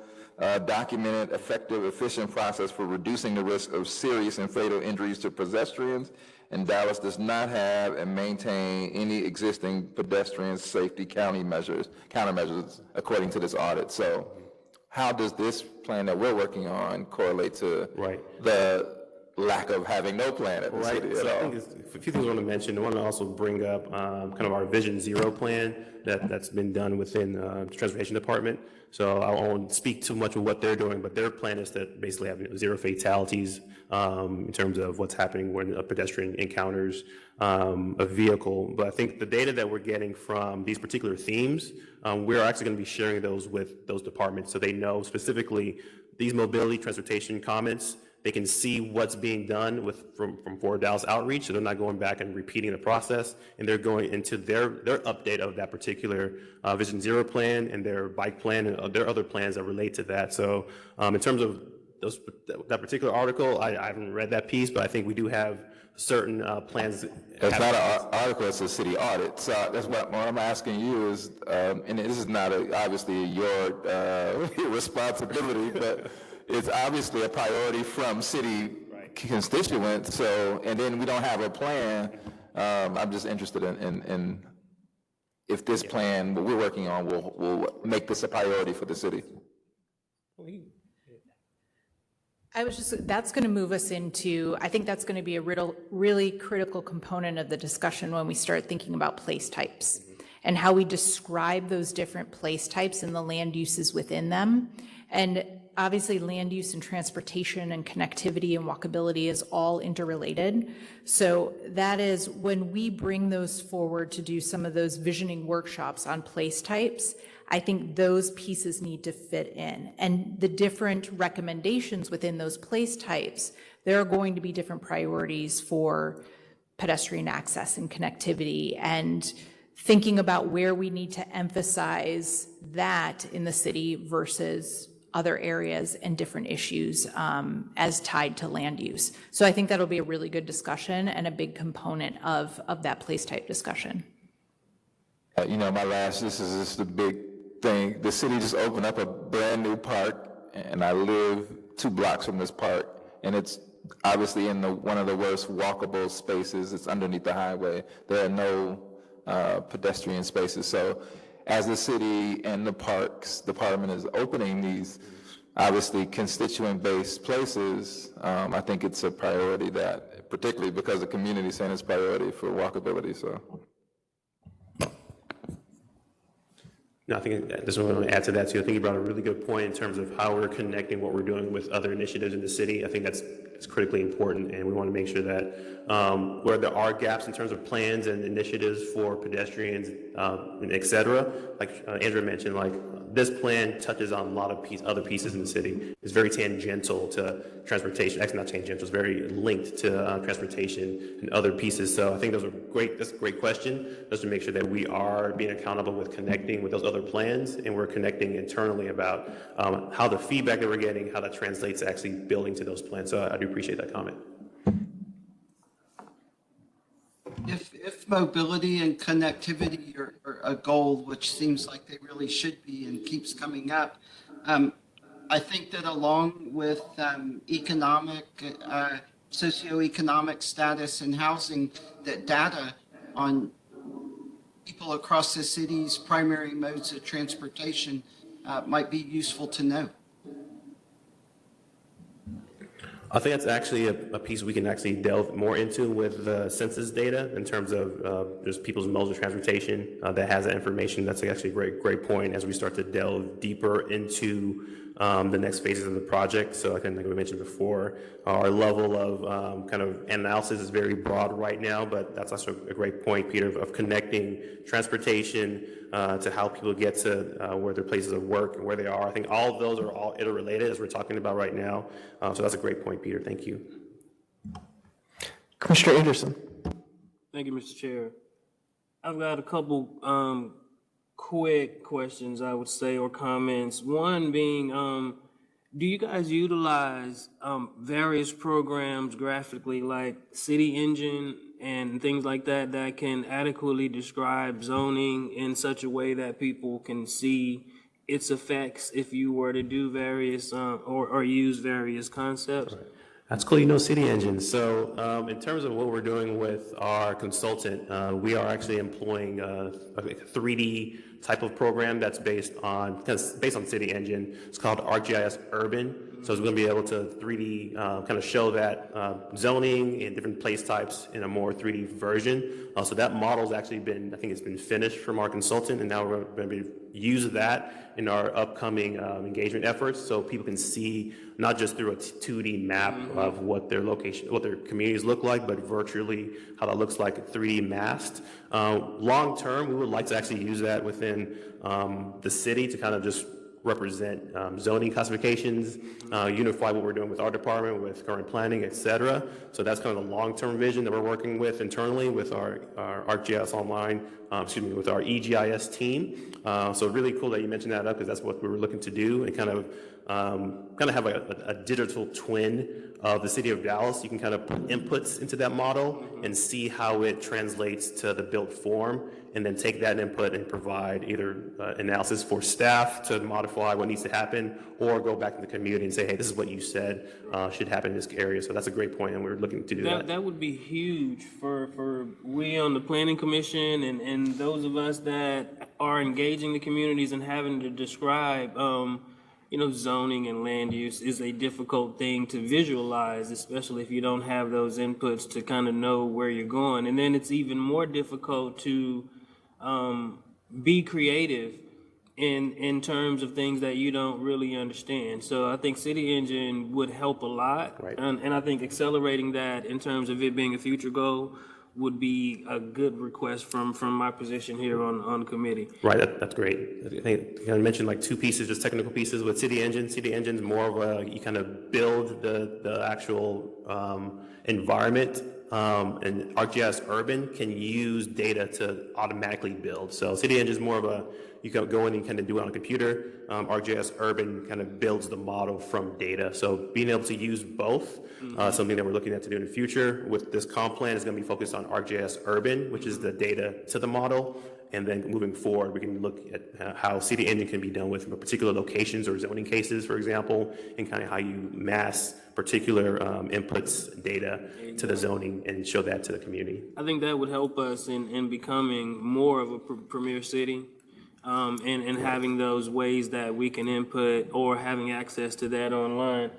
documented, effective, efficient process for reducing the risk of serious and fatal injuries to pedestrians. And Dallas does not have and maintain any existing pedestrian safety countermeasures, according to this audit. So how does this plan that we're working on correlate to the lack of having no plan at the city at all? I think a few things I want to mention. I want to also bring up kind of our Vision Zero plan that's been done within the Transportation Department. So I won't speak too much of what they're doing, but their plan is to basically have zero fatalities in terms of what's happening when a pedestrian encounters a vehicle. But I think the data that we're getting from these particular themes, we're actually going to be sharing those with those departments so they know specifically these mobility transportation comments, they can see what's being done from Forward Dallas Outreach, so they're not going back and repeating the process, and they're going into their update of that particular Vision Zero plan and their bike plan and their other plans that relate to that. So in terms of that particular article, I haven't read that piece, but I think we do have certain plans. It's not an article, it's a city audit. So that's what I'm asking you is, and this is not obviously your responsibility, but it's obviously a priority from city constituents. So, and then we don't have a plan. I'm just interested in if this plan, what we're working on, will make this a priority for the city. That's going to move us into, I think that's going to be a really critical component of the discussion when we start thinking about place types and how we describe those different place types and the land uses within them. And obviously land use and transportation and connectivity and walkability is all interrelated. So that is when we bring those forward to do some of those visioning workshops on place types, I think those pieces need to fit in. And the different recommendations within those place types, there are going to be different priorities for pedestrian access and connectivity, and thinking about where we need to emphasize that in the city versus other areas and different issues as tied to land use. So I think that'll be a really good discussion and a big component of that place type discussion. This is just the big thing. The city just opened up a brand new park, and I live 2 blocks from this park, and it's obviously in one of the worst walkable spaces. It's underneath the highway. There are no pedestrian spaces. So as the city and the Parks Department is opening these obviously constituent-based places, I think it's a priority that, particularly because the community is saying it's priority for walkability. So. No, I think I just want to add to that too. I think you brought a really good point in terms of how we're connecting what we're doing with other initiatives in the city. I think that's critically important, and we want to make sure that where there are gaps in terms of plans and initiatives for pedestrians, and et cetera, like Andrew mentioned, like this plan touches on a lot of other pieces in the city. It's very tangential to transportation. Actually, not tangential. It's very linked to transportation and other pieces. So I think those are great. That's a great question, just to make sure that we are being accountable with connecting with those other plans, and we're connecting internally about how the feedback that we're getting, how that translates to actually building to those plans. So I do appreciate that comment. If mobility and connectivity are a goal, which seems like they really should be and keeps coming up, I think that along with socioeconomic status and housing, that data on people across the city's primary modes of transportation might be useful to know. I think that's actually a piece we can actually delve more into with the census data in terms of just people's modes of transportation that has that information. That's actually a great point as we start to delve deeper into the next phases of the project. So like we mentioned before, our level of kind of analysis is very broad right now, but that's also a great point, Peter, of connecting transportation to how people get to where their places of work and where they are. I think all of those are all interrelated as we're talking about right now. So that's a great point, Peter. Thank you. Commissioner Anderson. Thank you, Mr. Chair. I've got a couple quick questions, I would say, or comments. One being, do you guys utilize various programs graphically like City Engine and things like that that can adequately describe zoning in such a way that people can see its effects if you were to do various or use various concepts? Right. That's cool. You know City Engine. So in terms of what we're doing with our consultant, we are actually employing a 3D type of program that's based on City Engine. It's called ArcGIS Urban. So it's going to be able to 3D kind of show that zoning and different place types in a more 3D version. So that model's actually been, I think it's been finished from our consultant, and now we're going to use that in our upcoming engagement efforts, so people can see not just through a 2D map of what their location, what their communities look like, but virtually how that looks like 3D masked. Long term, we would like to actually use that within the city to kind of just represent zoning classifications, unify what we're doing with our department, with current planning, et cetera. So that's kind of the long-term vision that we're working with internally with our ArcGIS Online, with our EGIS team. So really cool that you mentioned that up, because that's what we were looking to do, and kind of have a digital twin of the city of Dallas. You can kind of put inputs into that model and see how it translates to the built form, and then take that input and provide either analysis for staff to modify what needs to happen, or go back to the community and say, hey, this is what you said should happen in this area. So that's a great point, and we're looking to do that. That would be huge for we on the planning commission and those of us that are engaging the communities and having to describe, zoning and land use is a difficult thing to visualize, especially if you don't have those inputs to kind of know where you're going. And then it's even more difficult to be creative in terms of things that you don't really understand. So I think City Engine would help a lot. Right. And I think accelerating that in terms of it being a future goal would be a good request from my position here on committee. Right, that's great. I think I mentioned like two pieces, just technical pieces with City Engine. City Engine's more of a, you kind of build the actual environment, and ArcGIS Urban can use data to automatically build. So City Engine is more of a, you can go in and kind of do it on a computer. ArcGIS Urban kind of builds the model from data. So being able to use both, something that we're looking at to do in the future with this comp plan is going to be focused on ArcGIS Urban, which is the data to the model. And then moving forward, we can look at how City Engine can be done with particular locations or zoning cases, for example, and kind of how you mass particular inputs data to the zoning and show that to the community. I think that would help us in becoming more of a premier city. And having those ways that we can input or having access to that online.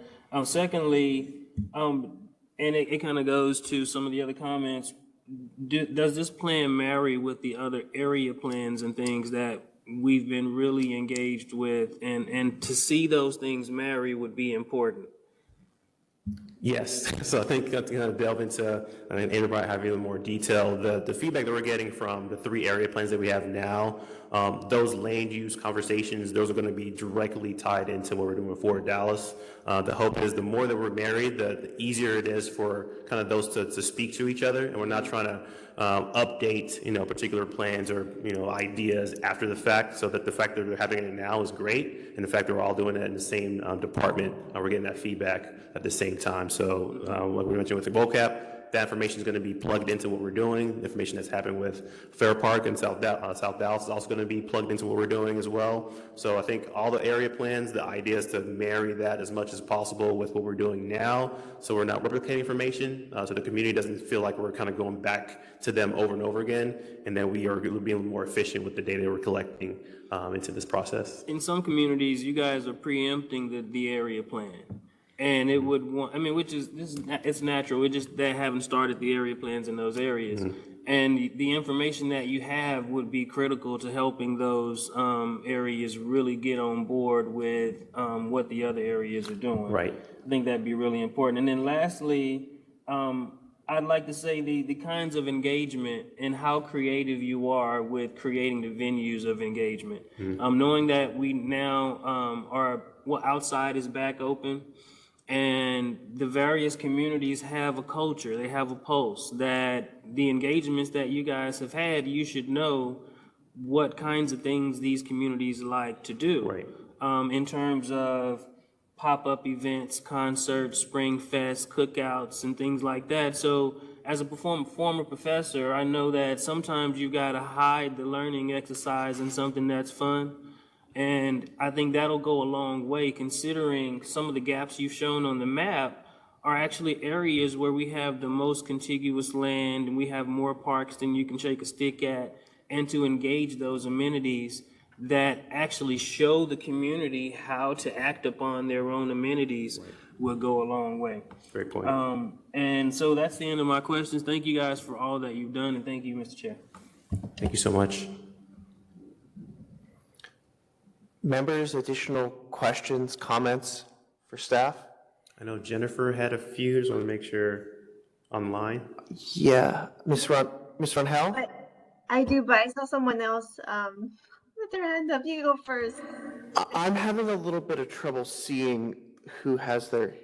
Secondly, and it kind of goes to some of the other comments, does this plan marry with the other area plans and things that we've been really engaged with? And to see those things marry would be important. Yes, so I think that's going to delve into, Andrew might have even more detail. The feedback that we're getting from the 3 area plans that we have now, those land use conversations, those are going to be directly tied into what we're doing for Dallas. The hope is the more that we're married, the easier it is for kind of those to speak to each other, and we're not trying to update, particular plans or, ideas after the fact, so that the fact that we're having it now is great, and the fact that we're all doing it in the same department, we're getting that feedback at the same time. So like we mentioned with the vocab, that information is going to be plugged into what we're doing. The information that's happened with Fair Park and South Dallas is also going to be plugged into what we're doing as well. So I think all the area plans, the idea is to marry that as much as possible with what we're doing now, so we're not replicating information, so the community doesn't feel like we're kind of going back to them over and over again, and then we are being more efficient with the data we're collecting into this process. In some communities, you guys are preempting the area plan. And it would want, it's natural. It just, they haven't started the area plans in those areas. Mm-hmm. And the information that you have would be critical to helping those areas really get on board with what the other areas are doing. Right. I think that'd be really important. And then lastly, I'd like to say the kinds of engagement and how creative you are with creating the venues of engagement. Mm-hmm. Knowing that we now outside is back open, and the various communities have a culture, they have a pulse, that the engagements that you guys have had, you should know what kinds of things these communities like to do. Right. In terms of pop-up events, concerts, spring fest, cookouts, and things like that. So as a former professor, I know that sometimes you gotta hide the learning exercise in something that's fun. And I think that'll go a long way, considering some of the gaps you've shown on the map are actually areas where we have the most contiguous land and we have more parks than you can shake a stick at, and to engage those amenities that actually show the community how to act upon their own amenities will go a long way. Great point. And so that's the end of my questions. Thank you guys for all that you've done, and thank you, Mr. Chair. Thank you so much. Members, additional questions, comments for staff? I know Jennifer had a few, just want to make sure online. Yeah, Ms. Ronhell? I do, but I saw someone else with their hand up. You go first. I'm having a little bit of trouble seeing who has their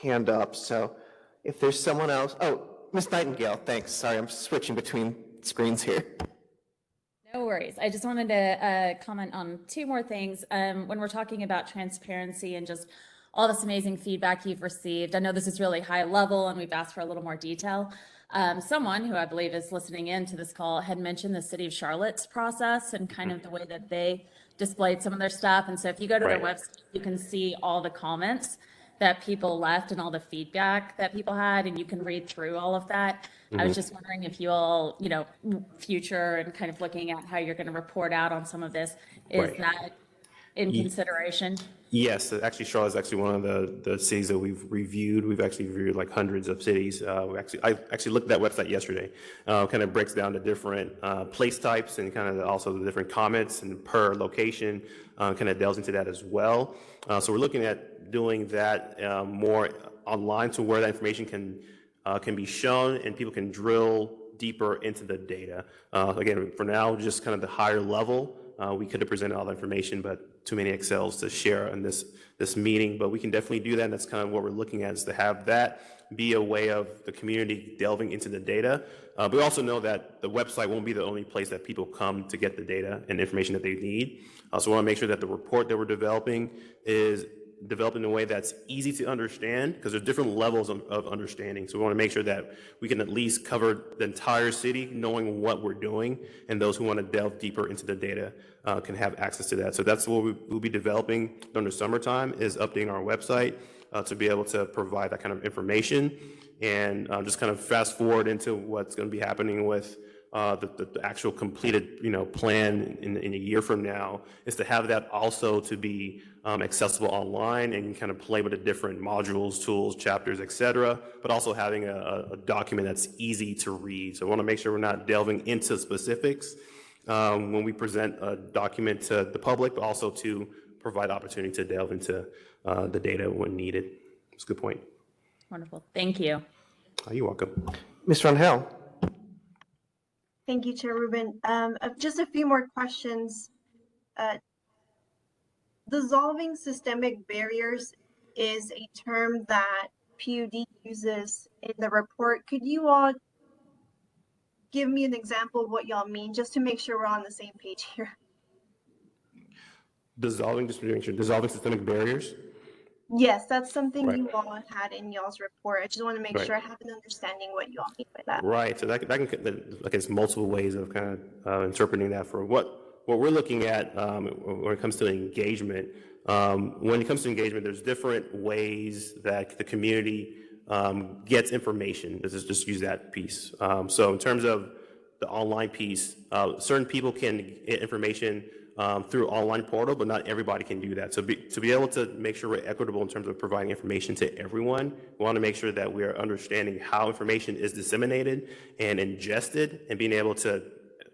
hand up, so if there's someone else, oh, Miss Nightingale, thanks. Sorry, I'm switching between screens here. No worries. I just wanted to comment on two more things. When we're talking about transparency and just all this amazing feedback you've received, I know this is really high level and we've asked for a little more detail. Someone who I believe is listening in to this call had mentioned the City of Charlotte's process and kind of the way that they displayed some of their stuff. And so if you go to their website, you can see all the comments that people left and all the feedback that people had, and you can read through all of that. I was just wondering if you all, future and kind of looking at how you're going to report out on some of this, is that in consideration? Yes, actually, Charlotte is actually one of the cities that we've reviewed. We've actually reviewed like hundreds of cities. I actually looked at that website yesterday. Kind of breaks down the different place types and kind of also the different comments and per location. Kind of delves into that as well. So we're looking at doing that more online, to where that information can be shown and people can drill deeper into the data. Again, for now, just kind of the higher level. We could have presented all the information, but too many Excels to share in this meeting. But we can definitely do that, and that's kind of what we're looking at, is to have that be a way of the community delving into the data. We also know that the website won't be the only place that people come to get the data and information that they need. So we want to make sure that the report that we're developing is developed in a way that's easy to understand, because there's different levels of understanding. So we want to make sure that we can at least cover the entire city, knowing what we're doing, and those who want to delve deeper into the data can have access to that. So that's what we'll be developing during the summertime, is updating our website to be able to provide that kind of information. And just kind of fast forward into what's going to be happening with the actual completed plan in a year from now, is to have that also to be accessible online and kind of play with the different modules, tools, chapters, etc., but also having a document that's easy to read. So I want to make sure we're not delving into specifics when we present a document to the public, but also to provide opportunity to delve into the data when needed. That's a good point. Wonderful. Thank you. You're welcome. Ms. Rangel. Thank you, Chair Rubin. Just a few more questions. Dissolving systemic barriers is a term that PUD uses in the report. Could you all give me an example of what y'all mean, just to make sure we're on the same page here? Dissolving systemic barriers? Yes, that's something Right. you all had in y'all's report. I just want to make sure I have an understanding what you all mean by that. Right. So that can, I guess, multiple ways of kind of interpreting that. For what we're looking at when it comes to engagement. When it comes to engagement, there's different ways that the community gets information. Let's just use that piece. So in terms of the online piece, certain people can get information through online portal, but not everybody can do that. So to be able to make sure we're equitable in terms of providing information to everyone, we want to make sure that we are understanding how information is disseminated and ingested, and being able to,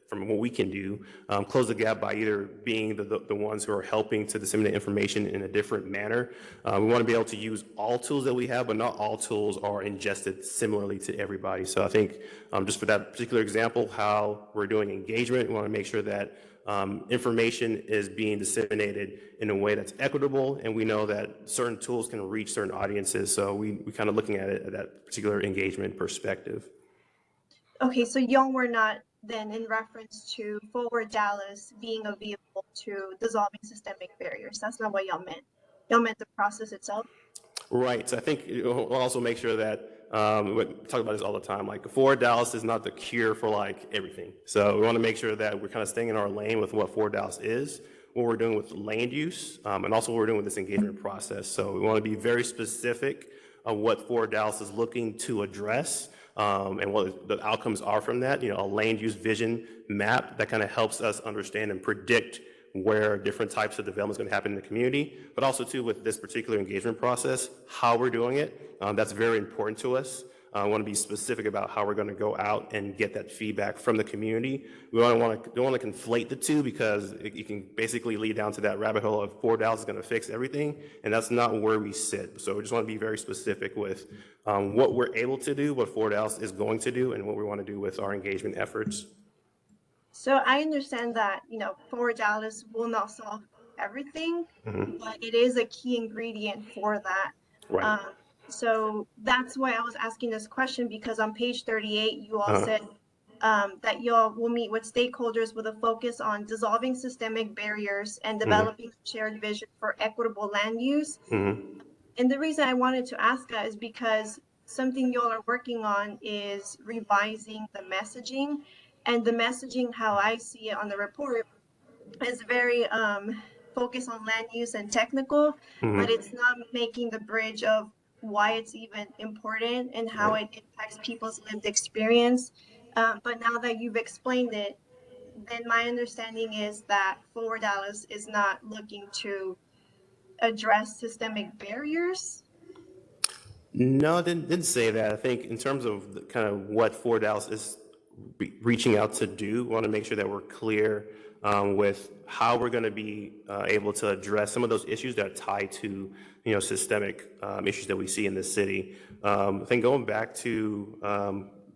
from what we can do, close the gap by either being the ones who are helping to disseminate information in a different manner. We want to be able to use all tools that we have, but not all tools are ingested similarly to everybody. So I think just for that particular example, how we're doing engagement, we want to make sure that information is being disseminated in a way that's equitable, and we know that certain tools can reach certain audiences. So we kind of looking at it at that particular engagement perspective. Okay, so y'all were not then in reference to Forward Dallas being a vehicle to dissolving systemic barriers. That's not what y'all meant. Y'all meant the process itself? Right. So I think we'll also make sure that we talk about this all the time. Like, Forward Dallas is not the cure for like everything. So we want to make sure that we're kind of staying in our lane with what Forward Dallas is, what we're doing with land use, and also what we're doing with this engagement process. So we want to be very specific on what Forward Dallas is looking to address. And what the outcomes are from that. A land use vision map that kind of helps us understand and predict where different types of development is going to happen in the community, but also too with this particular engagement process, how we're doing it. That's very important to us. I want to be specific about how we're going to go out and get that feedback from the community. We don't want to conflate the two, because it can basically lead down to that rabbit hole of Forward Dallas is going to fix everything, and that's not where we sit. So we just want to be very specific with what we're able to do, what Forward Dallas is going to do, and what we want to do with our engagement efforts. So I understand that, Forward Dallas will not solve everything, but it is a key ingredient for that. Right. So that's why I was asking this question, because on page 38, you all said that you all will meet with stakeholders with a focus on dissolving systemic barriers and developing a shared vision for equitable land use. And the reason I wanted to ask that is because something y'all are working on is revising the messaging. And the messaging, how I see it on the report, is very focused on land use and technical, but it's not making the bridge of why it's even important and how it impacts people's lived experience. But now that you've explained it, then my understanding is that Forward Dallas is not looking to address systemic barriers. No, I didn't say that. I think in terms of kind of what Forward Dallas is reaching out to do, we want to make sure that we're clear with how we're going to be able to address some of those issues that are tied to, systemic issues that we see in this city. I think going back to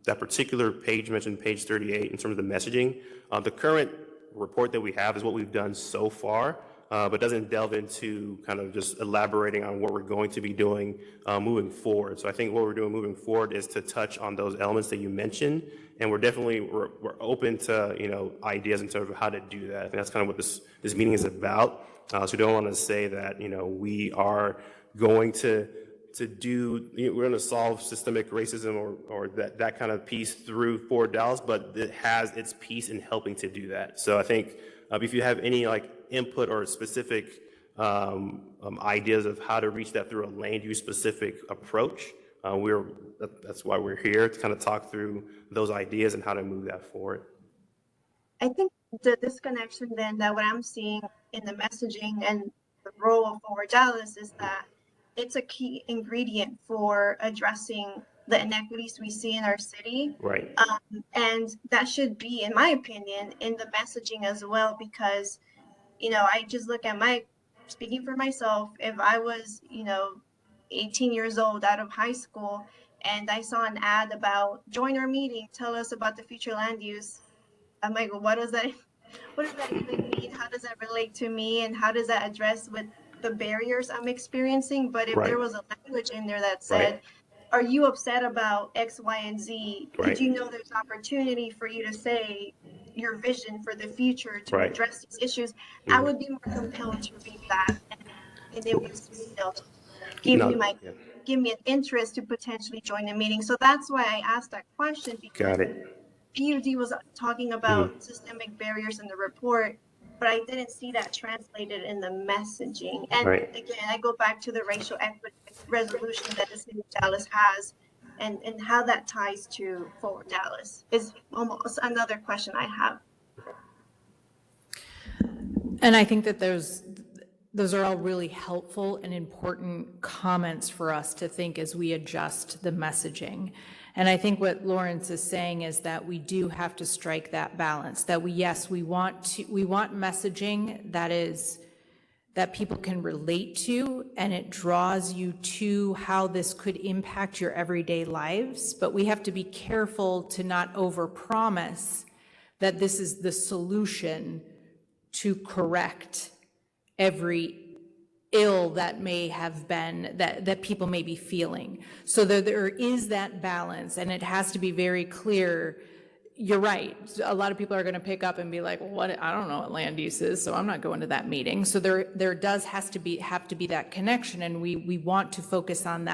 that particular page mentioned, page 38, in terms of the messaging, the current report that we have is what we've done so far, but doesn't delve into kind of just elaborating on what we're going to be doing moving forward. So I think what we're doing moving forward is to touch on those elements that you mentioned, and we're open to ideas in terms of how to do that. I think that's kind of what this meeting is about. So we don't want to say that we are going to we're going to solve systemic racism or that kind of piece through Forward Dallas, but it has its piece in helping to do that. So I think if you have any input or specific ideas of how to reach that through a land use specific approach, that's why we're here, to kind of talk through those ideas and how to move that forward. I think the disconnection then that what I'm seeing in the messaging and the role of Forward Dallas is that it's a key ingredient for addressing the inequities we see in our city. Right. And that should be, in my opinion, in the messaging as well, because, I just look at speaking for myself, if I was, 18 years old out of high school and I saw an ad about join our meeting, tell us about the future land use, I'm like, well, what does that even mean? How does that relate to me? And how does that address with the barriers I'm experiencing? But if there was a language in there that said, are you upset about X, Y, and Z? Did you know there's opportunity for you to say your vision for the future to address these issues? I would be more compelled to read that, and it would, give me an interest to potentially join the meeting. So that's why I asked that question, because PUD was talking about systemic barriers in the report, but I didn't see that translated in the messaging. And again, I go back to the racial equity resolution that the City of Dallas has, and how that ties to Forward Dallas is almost another question I have. And I think that those are all really helpful and important comments for us to think as we adjust the messaging. And I think what Lawrence is saying is that we do have to strike that balance, that we want messaging that people can relate to, and it draws you to how this could impact your everyday lives. But we have to be careful to not overpromise that this is the solution to correct every ill that may have been, that people may be feeling. So there is that balance, and it has to be very clear. You're right. A lot of people are going to pick up and be like, well, what? I don't know what land use is, so I'm not going to that meeting. So there does have to be that connection, and we want to focus on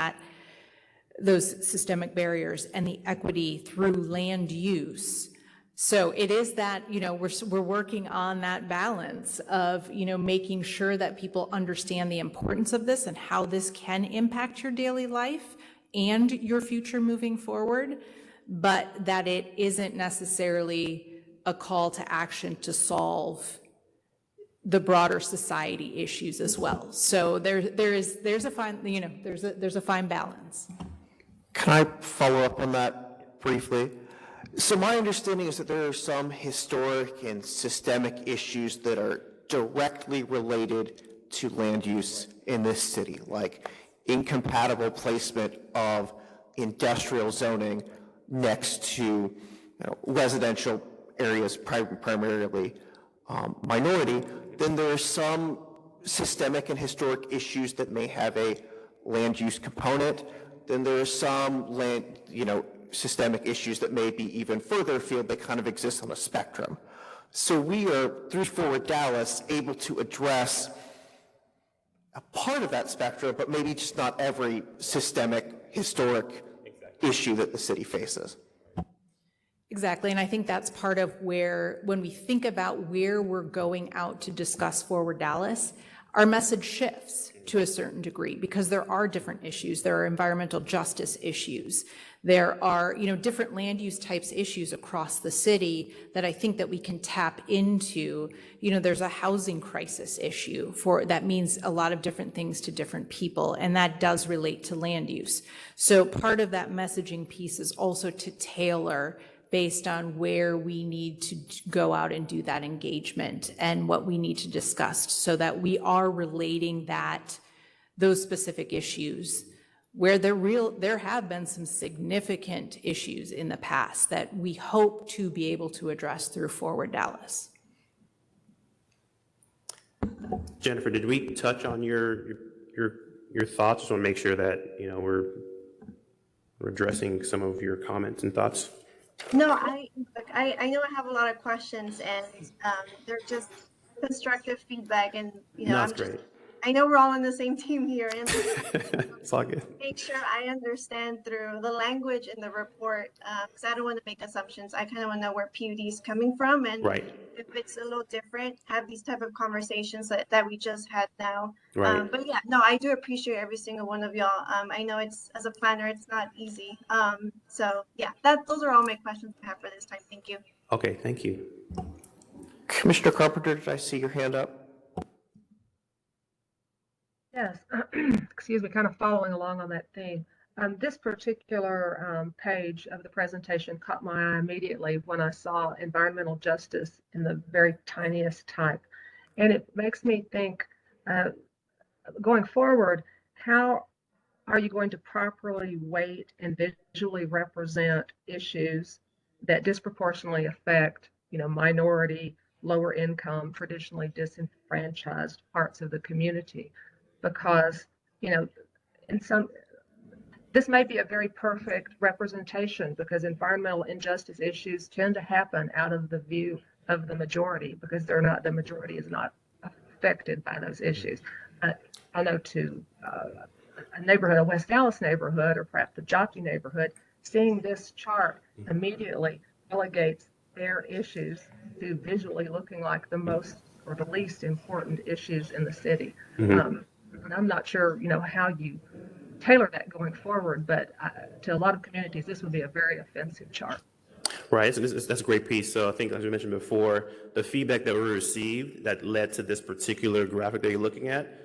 those systemic barriers and the equity through land use. So it is that, we're working on that balance of, making sure that people understand the importance of this and how this can impact your daily life and your future moving forward, but that it isn't necessarily a call to action to solve the broader society issues as well. So there's a fine balance. Can I follow up on that briefly? So my understanding is that there are some historic and systemic issues that are directly related to land use in this city, like incompatible placement of industrial zoning next to residential areas primarily minority, then there are some systemic and historic issues that may have a land use component. Then there are some systemic issues that may be even further afield that kind of exist on a spectrum. So we are, through Forward Dallas, able to address a part of that spectrum, but maybe just not every systemic, historic issue that the city faces. Exactly, and I think that's part of where, when we think about where we're going out to discuss Forward Dallas, our message shifts to a certain degree because there are different issues. There are environmental justice issues. There are, different land use types issues across the city that I think that we can tap into. There's a housing crisis issue that means a lot of different things to different people, and that does relate to land use. So part of that messaging piece is also to tailor based on where we need to go out and do that engagement and what we need to discuss so that we are relating those specific issues where there have been some significant issues in the past that we hope to be able to address through Forward Dallas. Jennifer, did we touch on your thoughts? Just want to make sure that we're addressing some of your comments and thoughts. No, I know I have a lot of questions, and they're just constructive feedback, and That's great. I know we're all on the same team here, and It's all good. make sure I understand through the language in the report, because I don't want to make assumptions. I kind of want to know where PUD is coming from, and Right. if it's a little different, have these type of conversations that we just had now. Right. But yeah, no, I do appreciate every single one of y'all. I know as a planner, it's not easy. So yeah, those are all my questions I have for this time. Thank you. Okay, thank you. Commissioner Carpenter, did I see your hand up? Yes, excuse me, kind of following along on that theme. This particular page of the presentation caught my eye immediately when I saw environmental justice in the very tiniest type. And it makes me think, going forward, how are you going to properly weight and visually represent issues that disproportionately affect, minority, lower income, traditionally disenfranchised parts of the community? Because, this may be a very perfect representation because environmental injustice issues tend to happen out of the view of the majority because the majority is not affected by those issues. I know to a neighborhood, a West Dallas neighborhood, or perhaps the Jockey neighborhood, seeing this chart immediately relegates their issues to visually looking like the most or the least important issues in the city. And I'm not sure, how you tailor that going forward, but to a lot of communities, this would be a very offensive chart. Right, so that's a great piece. So I think, as we mentioned before, the feedback that we received that led to this particular graphic that you're looking at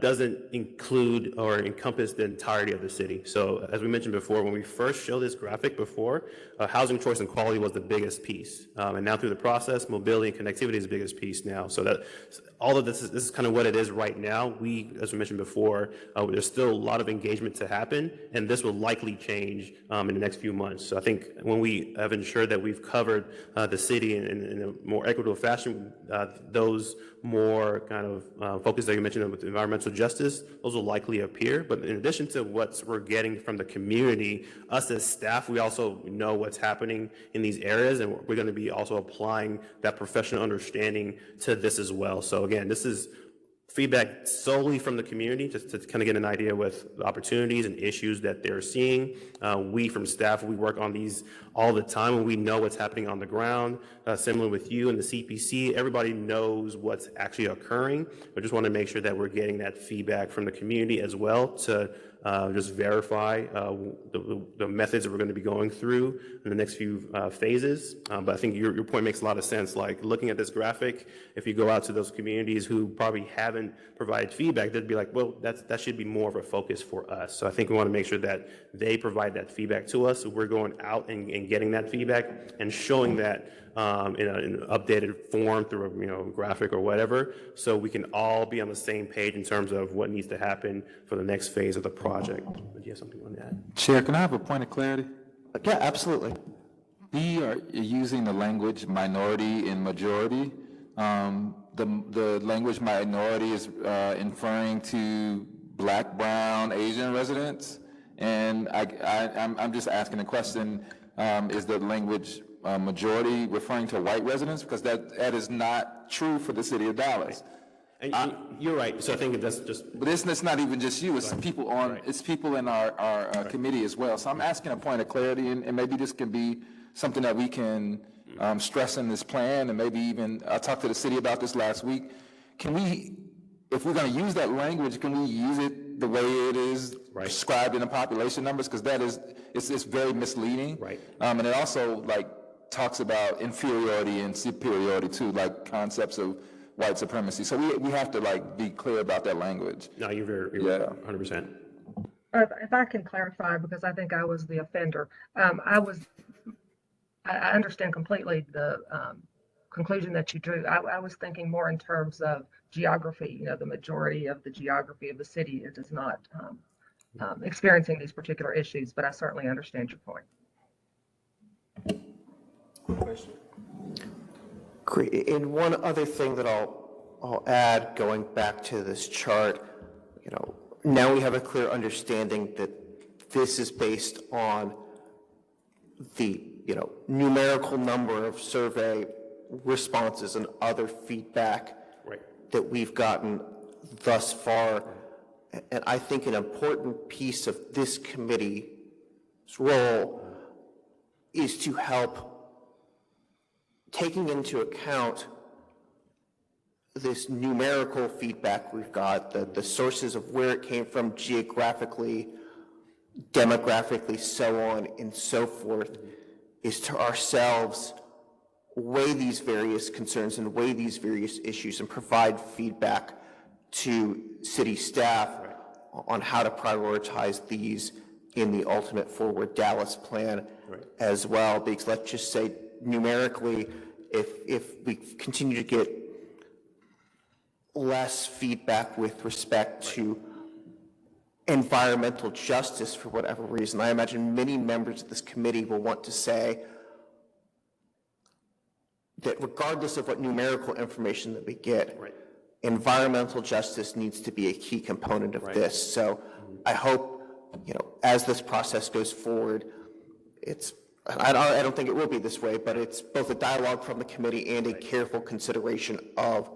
doesn't include or encompass the entirety of the city. So as we mentioned before, when we first showed this graphic before, housing choice and quality was the biggest piece. And now through the process, mobility and connectivity is the biggest piece now. So that all of this is kind of what it is right now. As we mentioned before, there's still a lot of engagement to happen, and this will likely change in the next few months. So I think when we have ensured that we've covered the city in a more equitable fashion, those more kind of focus that you mentioned with environmental justice, those will likely appear. But in addition to what we're getting from the community, us as staff, we also know what's happening in these areas, and we're going to be also applying that professional understanding to this as well. So again, this is feedback solely from the community, just to kind of get an idea with the opportunities and issues that they're seeing. We from staff, we work on these all the time, and we know what's happening on the ground. Similar with you and the CPC, everybody knows what's actually occurring. We just want to make sure that we're getting that feedback from the community as well to just verify the methods that we're going to be going through in the next few phases. But I think your point makes a lot of sense. Like looking at this graphic, if you go out to those communities who probably haven't provided feedback, they'd be like, well, that should be more of a focus for us. So I think we want to make sure that they provide that feedback to us. So we're going out and getting that feedback and showing that in an updated form through a graphic or whatever, so we can all be on the same page in terms of what needs to happen for the next phase of the project. Do you have something on that? Chair, can I have a point of clarity? Yeah, absolutely. we are using the language minority and majority. The language minority is inferring to Black, Brown, Asian residents. And I'm just asking a question, is the language majority referring to white residents? Because that is not true for the city of Dallas. And you're right, so I think that's just. But it's not even just you, it's people on, Right. it's people in our committee as well. So I'm asking a point of clarity, and maybe this can be something that we can stress in this plan, and maybe even, I talked to the city about this last week. Can we, if we're gonna use that language, can we use it the way it is described in the population numbers? Because that is, it's very misleading. Right. And it also like talks about inferiority and superiority too, like concepts of white supremacy. So we have to like be clear about that language. No, you're right, 100%. If I can clarify, because I think I was the offender, I understand completely the conclusion that you drew. I was thinking more in terms of geography. You know, the majority of the geography of the city is not experiencing these particular issues, but I certainly understand your point. Question. Great. And one other thing that I'll add, going back to this chart, you know, now we have a clear understanding that this is based on the, you know, numerical number of survey responses and other feedback that we've gotten thus far. And I think an important piece of this committee's role is to help taking into account this numerical feedback we've got, the sources of where it came from geographically, demographically, so on and so forth, is to ourselves weigh these various concerns and weigh these various issues and provide feedback to city staff on how to prioritize these in the ultimate Forward Dallas plan as well. Because let's just say numerically, if we continue to get less feedback with respect to environmental justice for whatever reason, I imagine many members of this committee will want to say that regardless of what numerical information that we get, environmental justice needs to be a key component of this. So I hope, you know, as this process goes forward, I don't think it will be this way, but it's both a dialogue from the committee and a careful consideration of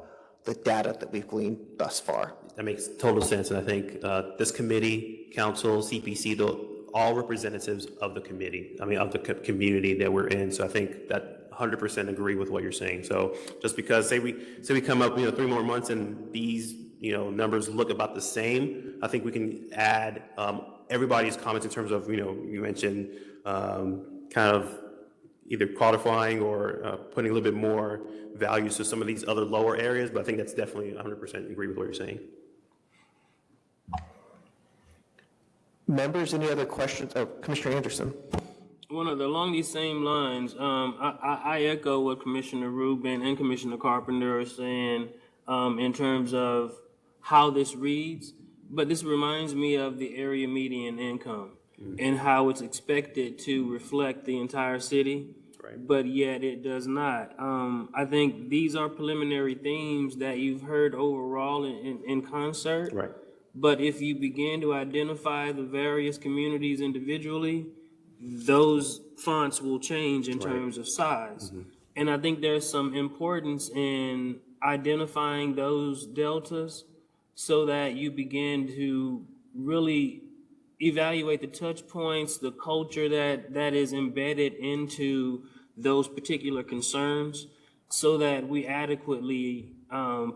the data that we've gleaned thus far. That makes total sense, and I think this committee, council, CPC, all representatives of the committee, I mean, of the community that we're in. So I think that 100% agree with what you're saying. So just because say we come up, you know, 3 more months and these, you know, numbers look about the same, I think we can add everybody's comments in terms of, you know, you mentioned kind of either qualifying or putting a little bit more values to some of these other lower areas, but I think that's definitely 100% agree with what you're saying. Members, any other questions? Oh, Commissioner Anderson. Along these same lines, I echo what Commissioner Rubin and Commissioner Carpenter are saying in terms of how this reads, but this reminds me of the area median income and how it's expected to reflect the entire city, but yet it does not. I think these are preliminary themes that you've heard overall in concert. Right. But if you begin to identify the various communities individually, those fonts will change in terms of size. And I think there's some importance in identifying those deltas so that you begin to really evaluate the touch points, the culture that is embedded into those particular concerns, so that we adequately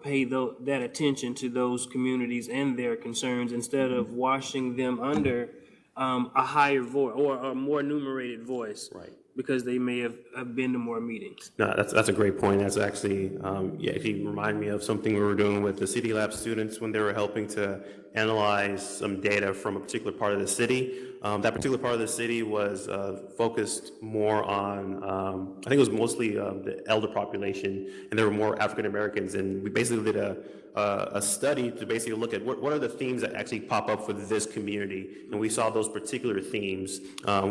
pay that attention to those communities and their concerns instead of washing them under a higher voice or a more enumerated voice, because they may have been to more meetings. No, that's a great point. That's actually, actually remind me of something we were doing with the City Lab students when they were helping to analyze some data from a particular part of the city. That particular part of the city was focused more on, I think it was mostly the elder population, and there were more African Americans. And we basically did a study to basically look at what are the themes that actually pop up for this community. And we saw those particular themes,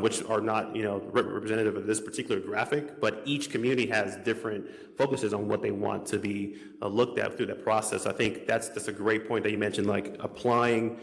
which are not, representative of this particular graphic, but each community has different focuses on what they want to be looked at through that process. I think that's a great point that you mentioned, like applying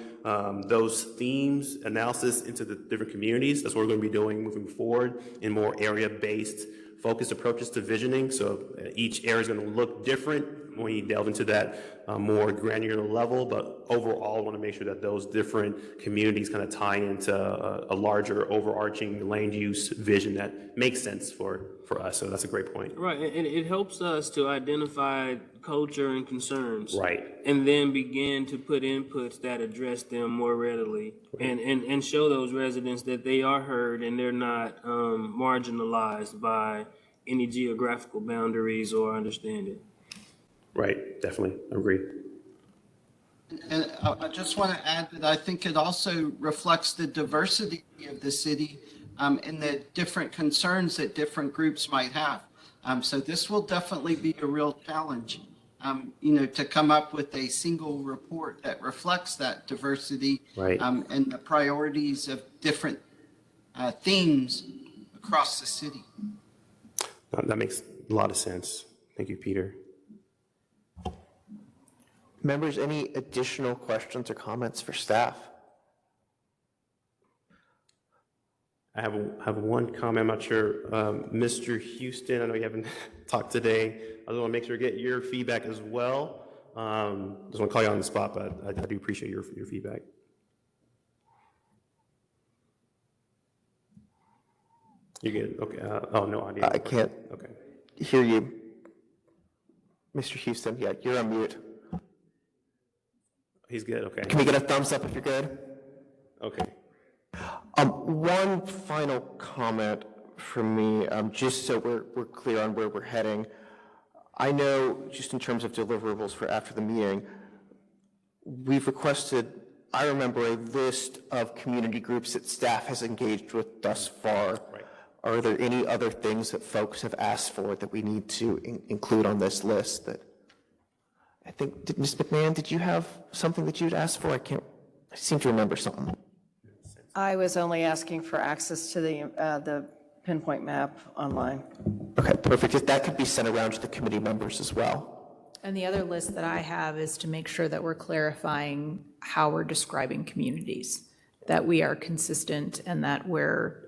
those themes analysis into the different communities. That's what we're going to be doing moving forward in more area-based focused approaches to visioning. So each area is going to look different when you delve into that more granular level, but overall I want to make sure that those different communities kind of tie into a larger overarching land use vision that makes sense for us. So that's a great point. Right, and it helps us to identify culture and concerns. Right. And then begin to put inputs that address them more readily, and show those residents that they are heard and they're not marginalized by any geographical boundaries or understanding. Right, definitely, agree. And I just want to add that I think it also reflects the diversity of the city and the different concerns that different groups might have. So this will definitely be a real challenge, to come up with a single report that reflects that diversity, right, and the priorities of different themes across the city. That makes a lot of sense. Thank you, Peter. Members, any additional questions or comments for staff? I have one comment. I'm not sure, Mr. Houston, I know you haven't talked today. I just want to make sure to get your feedback as well. Just want to call you on the spot, but I do appreciate your feedback. You're good. Okay. Oh, no audio. I can't hear you. Mr. Houston, yeah, you're on mute. He's good. Okay. Can we get a thumbs up if you're good? Okay. One final comment from me, just so we're clear on where we're heading. I know, just in terms of deliverables for after the meeting, we've requested, I remember, a list of community groups that staff has engaged with thus far. Right. Are there any other things that folks have asked for that we need to include on this list? That I think, Ms. McMahon, did you have something that you'd asked for? I seem to remember something. I was only asking for access to the Pinpoint Map online. Okay, perfect. If that could be sent around to the committee members as well. And the other list that I have is to make sure that we're clarifying how we're describing communities, that we are consistent and that we're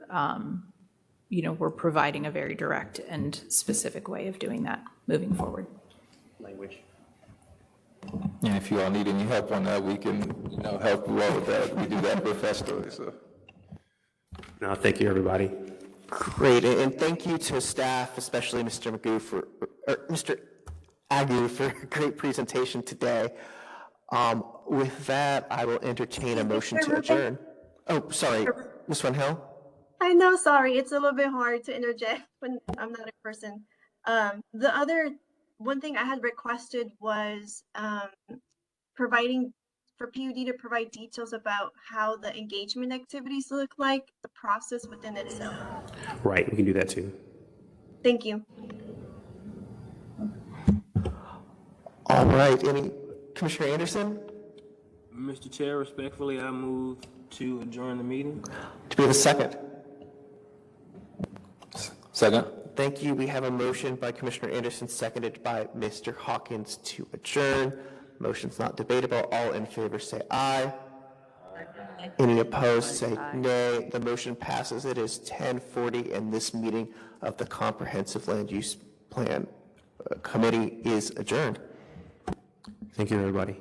providing a very direct and specific way of doing that moving forward. Language. And if you all need any help on that, we can, help you all with that. We do that professionally, so. No, thank you, everybody. Great, and thank you to staff, especially Mr. Mr. Agu for a great presentation today. With that, I will entertain a motion to adjourn. Oh, sorry, Ms. Van Hill? I know, sorry, it's a little bit hard to interject when I'm not a person. The other one thing I had requested was providing for PUD to provide details about how the engagement activities look like, the process within itself. Right, we can do that too. Thank you. All right, Commissioner Anderson? Mr. Chair, respectfully, I move to adjourn the meeting. Do we have a second? Second. Thank you. We have a motion by Commissioner Anderson, seconded by Mr. Hawkins to adjourn. Motion's not debatable. All in favor say aye. Any opposed say nay. The motion passes. It is 10:40 and this meeting of the Comprehensive Land Use Plan Committee is adjourned. Thank you, everybody.